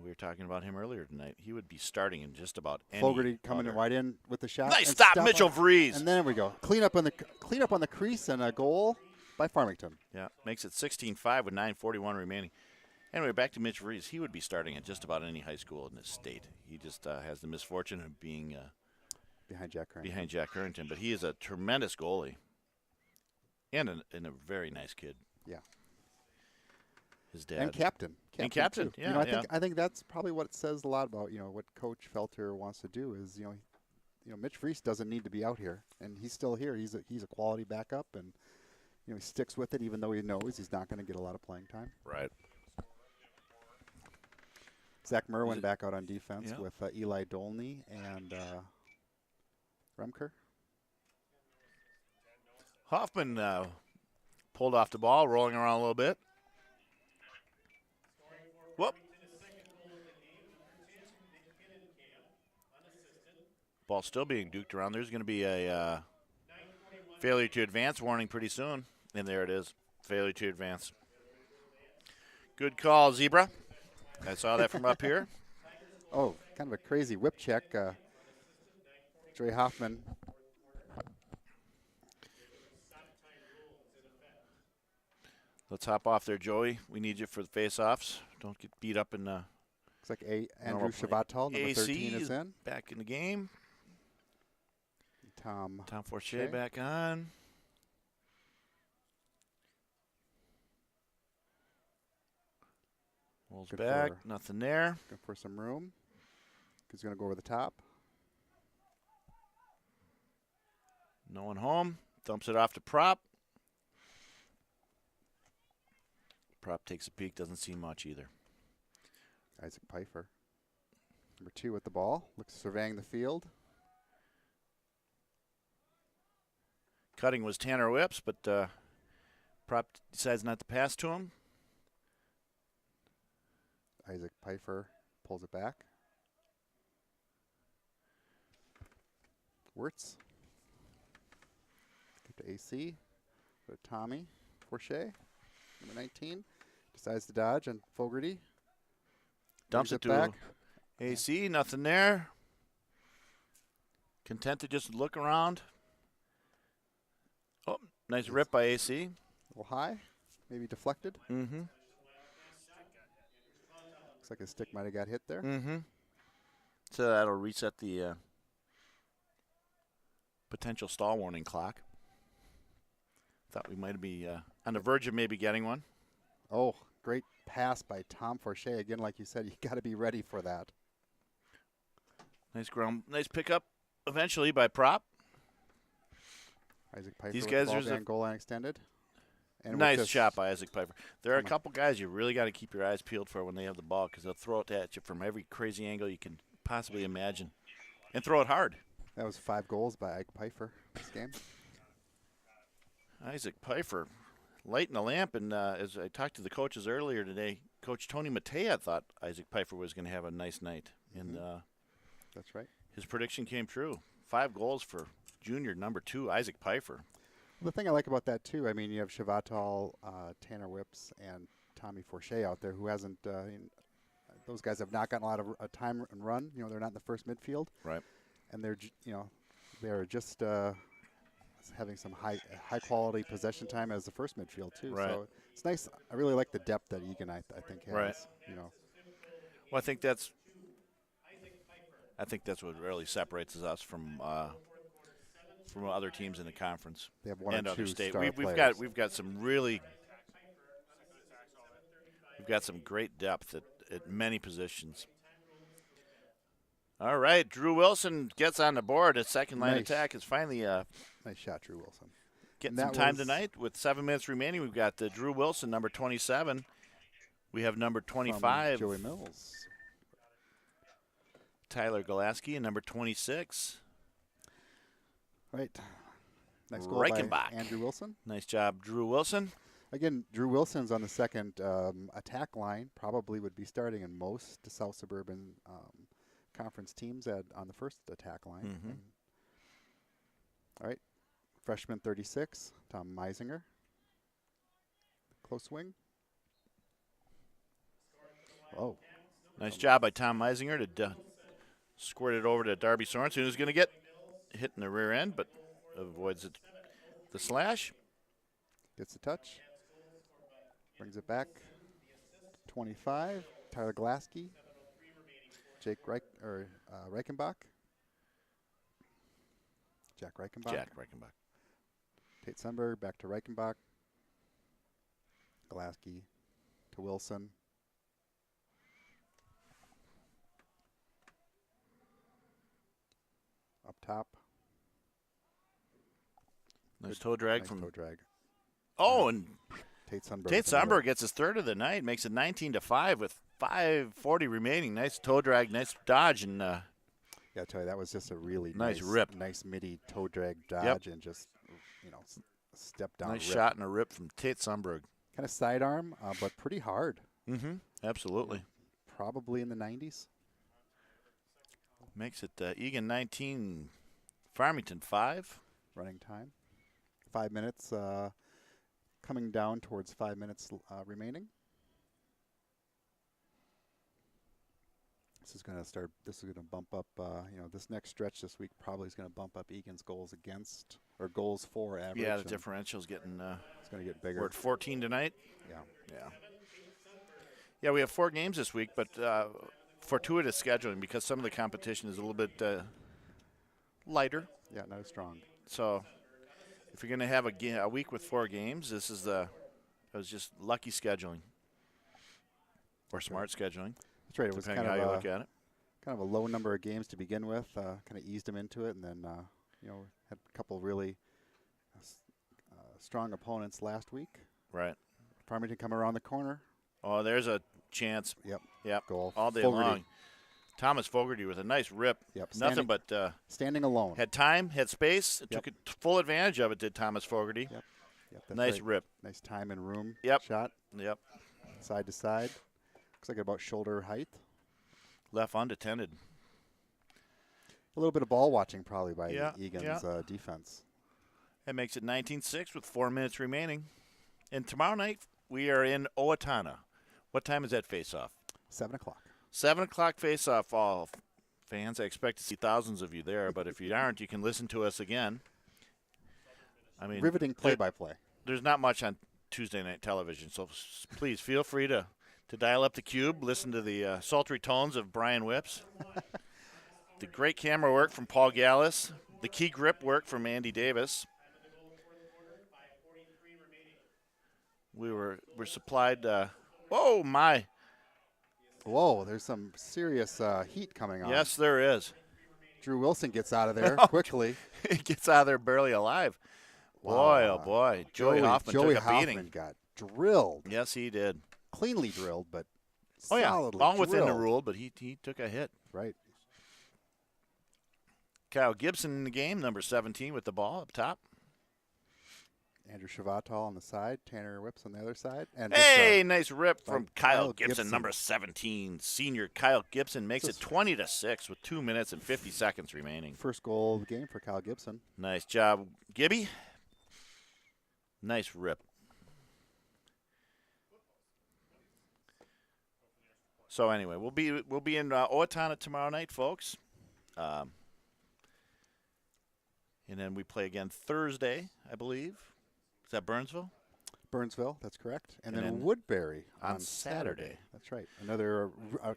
Speaker 1: We were talking about him earlier tonight. He would be starting in just about any.
Speaker 2: Fogarty coming right in with the shot.
Speaker 1: Nice stop, Mitchell Vries.
Speaker 2: And there we go. Clean up on the crease and a goal by Farmington.
Speaker 1: Yeah, makes it 16-5 with 9:41 remaining. Anyway, back to Mitch Reese. He would be starting at just about any high school in this state. He just has the misfortune of being
Speaker 2: behind Jack Harrington.
Speaker 1: behind Jack Harrington, but he is a tremendous goalie and a very nice kid.
Speaker 2: Yeah.
Speaker 1: His dad.
Speaker 2: And captain.
Speaker 1: And captain,
Speaker 2: too.
Speaker 1: yeah,
Speaker 2: I think that's probably what says a lot about what Coach Felter wants to do is Mitch Reese doesn't need to be out here, and he's still here. He's a quality backup, and he sticks with it even though he knows he's not going to get a lot of playing time.
Speaker 1: Right.
Speaker 2: Zach Merwin back out on defense
Speaker 1: Yeah.
Speaker 2: with Eli Dolney and Remker.
Speaker 1: Hoffman pulled off the ball, rolling around a little bit. Whoop. Ball still being duked around. There's going to be a failure to advance warning pretty soon. And there it is. Failure to advance. Good call, Zebra. I saw that from up here.
Speaker 2: Oh, kind of a crazy whip check. Dre Hoffman.
Speaker 1: Let's hop off there, Joey. We need you for the face-offs. Don't get beat up in
Speaker 2: Looks like Andrew
Speaker 1: normal play.
Speaker 2: Chavatal, number
Speaker 1: AC
Speaker 2: 13, is in.
Speaker 1: back in the game.
Speaker 2: Tom
Speaker 1: Forche back on. Wolves
Speaker 2: Good
Speaker 1: back.
Speaker 2: for-
Speaker 1: Nothing there.
Speaker 2: looking for some room. He's going to go over the top.
Speaker 1: No one home. Dumps it off to Prop. Prop takes a peek. Doesn't see much either.
Speaker 2: Isaac Pfeiffer. Number 2 with the ball. Looks surveying the field.
Speaker 1: Cutting was Tanner Whips, but Prop decides not to pass to him.
Speaker 2: Isaac Pfeiffer pulls it back. Wirtz. Get to AC. Go to Tommy Forche, number 19. Decides to dodge on Fogarty.
Speaker 1: Dumps
Speaker 2: Brings
Speaker 1: it to
Speaker 2: back.
Speaker 1: AC. Nothing there. Content to just look around. Oh, nice rip by AC.
Speaker 2: A little high. Maybe deflected.
Speaker 1: Mm-hmm.
Speaker 2: Looks like his stick might have got hit there.
Speaker 1: Mm-hmm. So that'll reset the potential stall warning clock. Thought we might be on the verge of maybe getting one.
Speaker 2: Oh, great pass by Tom Forche. Again, like you said, you got to be ready for that.
Speaker 1: Nice pickup eventually by Prop.
Speaker 2: Isaac Pfeiffer
Speaker 1: These
Speaker 2: with
Speaker 1: guys
Speaker 2: the ball
Speaker 1: are
Speaker 2: behind goal line extended. And
Speaker 1: Nice
Speaker 2: with this-
Speaker 1: shot by Isaac Pfeiffer. There are a
Speaker 2: Come on.
Speaker 1: couple guys you really got to keep your eyes peeled for when they have the ball because they'll throw it at you from every crazy angle you can possibly imagine and throw it hard.
Speaker 2: That was 5 goals by Ike Pfeiffer this game.
Speaker 1: Isaac Pfeiffer lighting the lamp, and as I talked to the coaches earlier today, Coach Tony Matea thought Isaac Pfeiffer was going to have a nice night, and
Speaker 2: That's right.
Speaker 1: his prediction came true. 5 goals for junior number 2, Isaac Pfeiffer.
Speaker 2: The thing I like about that, too, I mean, you have Chavatal, Tanner Whips, and Tommy Forche out there who hasn't those guys have not gotten a lot of time and run. They're not in the first midfield.
Speaker 1: Right.
Speaker 2: And they're just having some high quality possession time as the first midfield, too.
Speaker 1: Right.
Speaker 2: So it's nice. I really like the depth that Egan, I think, has.
Speaker 1: Right. Well, I think that's what really separates us from other teams in the conference
Speaker 2: They have 1
Speaker 1: and
Speaker 2: or
Speaker 1: other
Speaker 2: 2
Speaker 1: state.
Speaker 2: star
Speaker 1: We've
Speaker 2: players.
Speaker 1: got some great depth at many positions. All right, Drew Wilson gets on the board. His second line
Speaker 2: Nice.
Speaker 1: attack is finally
Speaker 2: Nice shot, Drew Wilson.
Speaker 1: getting
Speaker 2: And
Speaker 1: some
Speaker 2: that
Speaker 1: time
Speaker 2: was-
Speaker 1: tonight. With 7 minutes remaining, we've got Drew Wilson, number 27. We have number
Speaker 2: From
Speaker 1: 25,
Speaker 2: Joey Mills.
Speaker 1: Tyler Golaski, and number 26.
Speaker 2: Right. Nice goal by
Speaker 1: Reichenbach.
Speaker 2: Andrew Wilson.
Speaker 1: Nice job, Drew Wilson.
Speaker 2: Again, Drew Wilson's on the second attack line. Probably would be starting in most South Suburban conference teams on the first attack line.
Speaker 1: Mhm.
Speaker 2: And- all right. Freshman 36, Tom Meisinger. Close swing. Oh,
Speaker 1: Nice job by Tom Meisinger to squirt it over to Darby Sorensen, who's going to get hit in the rear end, but avoids it. The slash.
Speaker 2: gets a touch. Brings it back. 25, Tyler Glasky, Reichenbach. Jack Reichenbach.
Speaker 1: Jack Reichenbach.
Speaker 2: Tate Sunberg back to Reichenbach. Glasky to Wilson. Up top.
Speaker 1: Nice toe drag
Speaker 2: Nice
Speaker 1: from.
Speaker 2: toe drag.
Speaker 1: Oh, and
Speaker 2: Tate Sunberg.
Speaker 1: Tate
Speaker 2: with the middle.
Speaker 1: Sunberg gets his third of the night, makes it 19-5 with 5:40 remaining. Nice toe drag, nice dodge, and
Speaker 2: Yeah, I tell you, that was just a really
Speaker 1: Nice rip.
Speaker 2: nice midi toe drag dodge, and just step down.
Speaker 1: nice
Speaker 2: rip.
Speaker 1: shot and a rip from Tate Sunberg.
Speaker 2: Kind of sidearm, but pretty hard.
Speaker 1: Mm-hmm. Absolutely.
Speaker 2: Probably in the 90s.
Speaker 1: Makes it Egan 19, Farmington 5.
Speaker 2: Running time. 5 minutes. Coming down towards 5 minutes remaining. This is going to bump up. This next stretch this week probably is going to bump up Egan's goals against or goals for average.
Speaker 1: Yeah, the
Speaker 2: and
Speaker 1: differential's getting.
Speaker 2: It's going to get
Speaker 1: We're
Speaker 2: bigger.
Speaker 1: at 14 tonight.
Speaker 2: Yeah.
Speaker 1: Yeah. Yeah, we have 4 games this week, but fortuitous scheduling because some of the competition is a little bit lighter.
Speaker 2: Yeah, not as strong.
Speaker 1: So if you're going to have a week with 4 games, it was just lucky scheduling or smart scheduling,
Speaker 2: That's right. It was
Speaker 1: depending
Speaker 2: kind
Speaker 1: how
Speaker 2: of
Speaker 1: you look at it.
Speaker 2: kind of a low number of games to begin with. Kind of eased them into it, and then had a couple really strong opponents last week.
Speaker 1: Right.
Speaker 2: Farmington come around the corner.
Speaker 1: Oh, there's a chance. Yep.
Speaker 2: Goal.
Speaker 1: All day
Speaker 2: Fogarty.
Speaker 1: long. Thomas Fogarty with a nice rip.
Speaker 2: Yep.
Speaker 1: Nothing but
Speaker 2: Standing alone.
Speaker 1: had time, had space,
Speaker 2: Yep.
Speaker 1: took full advantage of it, did Thomas Fogarty.
Speaker 2: Yep. That's
Speaker 1: Nice
Speaker 2: right.
Speaker 1: rip.
Speaker 2: Nice time and room.
Speaker 1: Yep.
Speaker 2: Shot
Speaker 1: Yep.
Speaker 2: side to side. Looks like about shoulder height.
Speaker 1: Left unattended.
Speaker 2: A little bit of ball watching probably by
Speaker 1: Yeah,
Speaker 2: Egan's defense.
Speaker 1: That makes it 19-6 with 4 minutes remaining. And tomorrow night, we are in Owatonna. What time is that face-off?
Speaker 2: 7 o'clock.
Speaker 1: 7 o'clock face-off, all fans. I expect to see thousands of you there, but if you aren't, you can listen to us again. I mean,
Speaker 2: Riveting play-by-play.
Speaker 1: there's not much on Tuesday night television, so please feel free to dial up the cube, listen to the sultry tones of Brian Whips, the great camera work from Paul Gallus, the key grip work from Andy Davis. We're supplied. Oh my!
Speaker 2: Whoa, there's some serious heat coming on.
Speaker 1: Yes, there is.
Speaker 2: Drew Wilson gets out of there quickly.
Speaker 1: He gets out of there barely alive. Boy, oh boy! Joey Hoffman
Speaker 2: Joey
Speaker 1: took a
Speaker 2: Hoffman
Speaker 1: beating.
Speaker 2: got drilled.
Speaker 1: Yes, he did.
Speaker 2: Cleanly drilled, but
Speaker 1: Oh yeah,
Speaker 2: solidly
Speaker 1: all within the
Speaker 2: drilled.
Speaker 1: rule, but he took a hit.
Speaker 2: Right.
Speaker 1: Kyle Gibson in the game, number 17 with the ball up top.
Speaker 2: Andrew Chavatal on the side, Tanner Whips on the other side. And
Speaker 1: Hey,
Speaker 2: just,
Speaker 1: nice rip
Speaker 2: by
Speaker 1: from
Speaker 2: Kyle
Speaker 1: Kyle Gibson,
Speaker 2: Gibson.
Speaker 1: number 17. Senior Kyle Gibson makes it
Speaker 2: This is-
Speaker 1: 20-6 with 2 minutes and 50 seconds remaining.
Speaker 2: first goal of the game for Kyle Gibson.
Speaker 1: Nice job, Gibby. Nice rip. So anyway, we'll be in Owatonna tomorrow night, folks. And then we play again Thursday, I believe. Is that Burnsville?
Speaker 2: Burnsville, that's correct. And,
Speaker 1: And
Speaker 2: then
Speaker 1: then
Speaker 2: Woodbury
Speaker 1: on
Speaker 2: on
Speaker 1: Saturday.
Speaker 2: That's right. Another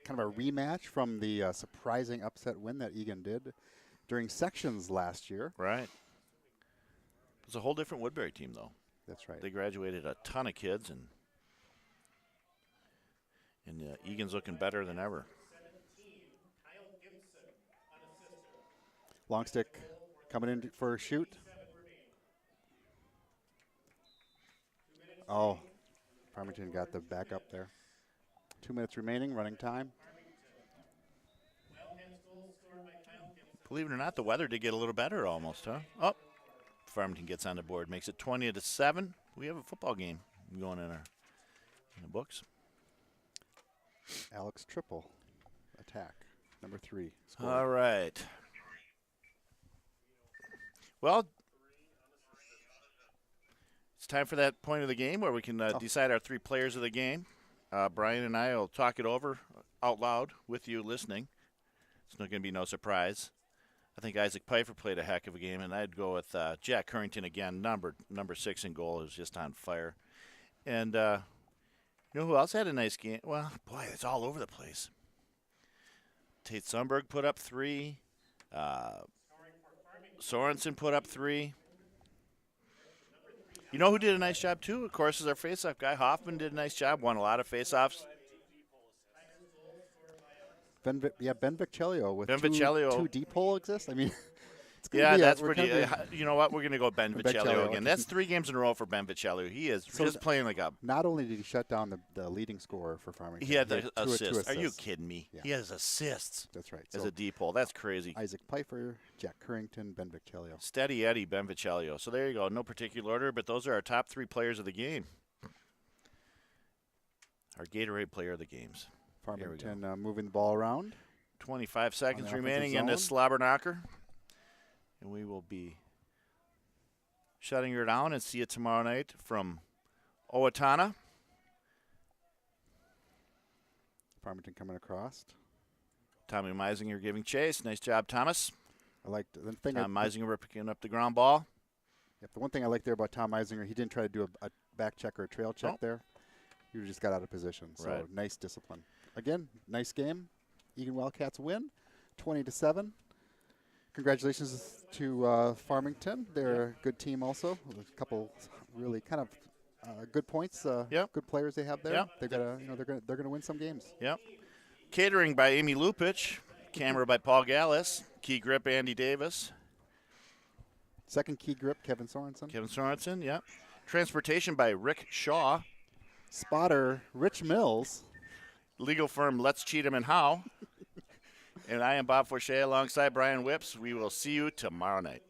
Speaker 2: kind of a rematch from the surprising upset win that Egan did during sections last year.
Speaker 1: Right. It's a whole different Woodbury team, though.
Speaker 2: That's right.
Speaker 1: They graduated a ton of kids, and Egan's looking better than ever.
Speaker 2: Long stick coming in for a shoot. Oh, Farmington got the back up there. 2 minutes remaining, running time.
Speaker 1: Believe it or not, the weather did get a little better almost, huh? Oh, Farmington gets on the board, makes it 20-7. We have a football game going in the books.
Speaker 2: Alex Triple, attack, number 3. Scored.
Speaker 1: All right. Well, it's time for that point of the game where we can decide our 3 players of the game. Brian and I will talk it over out loud with you listening. It's not going to be no surprise. I think Isaac Pfeiffer played a heck of a game, and I'd go with Jack Currington again, number 6 in goal, is just on fire. And You know who else had a nice game? Well, boy, it's all over the place. Tate Sundberg put up 3. Sorensen put up 3. You know who did a nice job, too? Of course, is our faceoff guy. Hoffman did a nice job, won a lot of faceoffs.
Speaker 2: Ben Vichelio with
Speaker 1: Ben
Speaker 2: two
Speaker 1: Vichelio.
Speaker 2: deep hole exists. I mean, it's gonna
Speaker 1: Yeah,
Speaker 2: be
Speaker 1: that's
Speaker 2: we're
Speaker 1: pretty.
Speaker 2: gonna be-
Speaker 1: You know what? We're going to go Ben Vichelio
Speaker 2: Vichelio,
Speaker 1: again.
Speaker 2: okay.
Speaker 1: That's 3 games in a row for Ben Vichelio. He is
Speaker 2: So
Speaker 1: just playing like a.
Speaker 2: Not only did he shut down the leading scorer for Farmington,
Speaker 1: He had the
Speaker 2: two
Speaker 1: assists. Are you
Speaker 2: assists.
Speaker 1: kidding me?
Speaker 2: Yeah.
Speaker 1: He has assists
Speaker 2: That's right.
Speaker 1: as
Speaker 2: So
Speaker 1: a deep hole. That's crazy.
Speaker 2: Isaac Pfeiffer, Jack Currington, Ben Vichelio.
Speaker 1: Steady Eddie, Ben Vichelio. So there you go. No particular order, but those are our top 3 players of the game. Our Gatorade player of the games.
Speaker 2: Farmington moving the ball around.
Speaker 1: 25 seconds
Speaker 2: the
Speaker 1: remaining
Speaker 2: offensive
Speaker 1: in this
Speaker 2: zone.
Speaker 1: slobber knocker. And we will be shutting her down and see you tomorrow night from Owatonna.
Speaker 2: Farmington coming across.
Speaker 1: Tommy Meisinger giving chase. Nice job, Thomas.
Speaker 2: I liked the thing.
Speaker 1: Tom Meisinger picking up the ground ball.
Speaker 2: Yep, the one thing I like there about Tom Meisinger, he didn't try to do a back check or a trail check
Speaker 1: Nope.
Speaker 2: there. He just got out of position. So
Speaker 1: Right.
Speaker 2: nice discipline. Again, nice game. Egan Wildcats win, 20-7. Congratulations to Farmington. They're a good team also. A couple really kind of good points.
Speaker 1: Yep.
Speaker 2: Good players they have there.
Speaker 1: Yep.
Speaker 2: They've got they're gonna win some games.
Speaker 1: Yep. Catering by Amy Lupich. Camera by Paul Gallis. Key grip, Andy Davis.
Speaker 2: Second key grip, Kevin Sorensen.
Speaker 1: Kevin Sorensen, yep. Transportation by Rick Shaw.
Speaker 2: Spotter, Rich Mills.
Speaker 1: Legal firm Let's Cheatham and Howe. And I am Bob Forshea alongside Brian Whips. We will see you tomorrow night.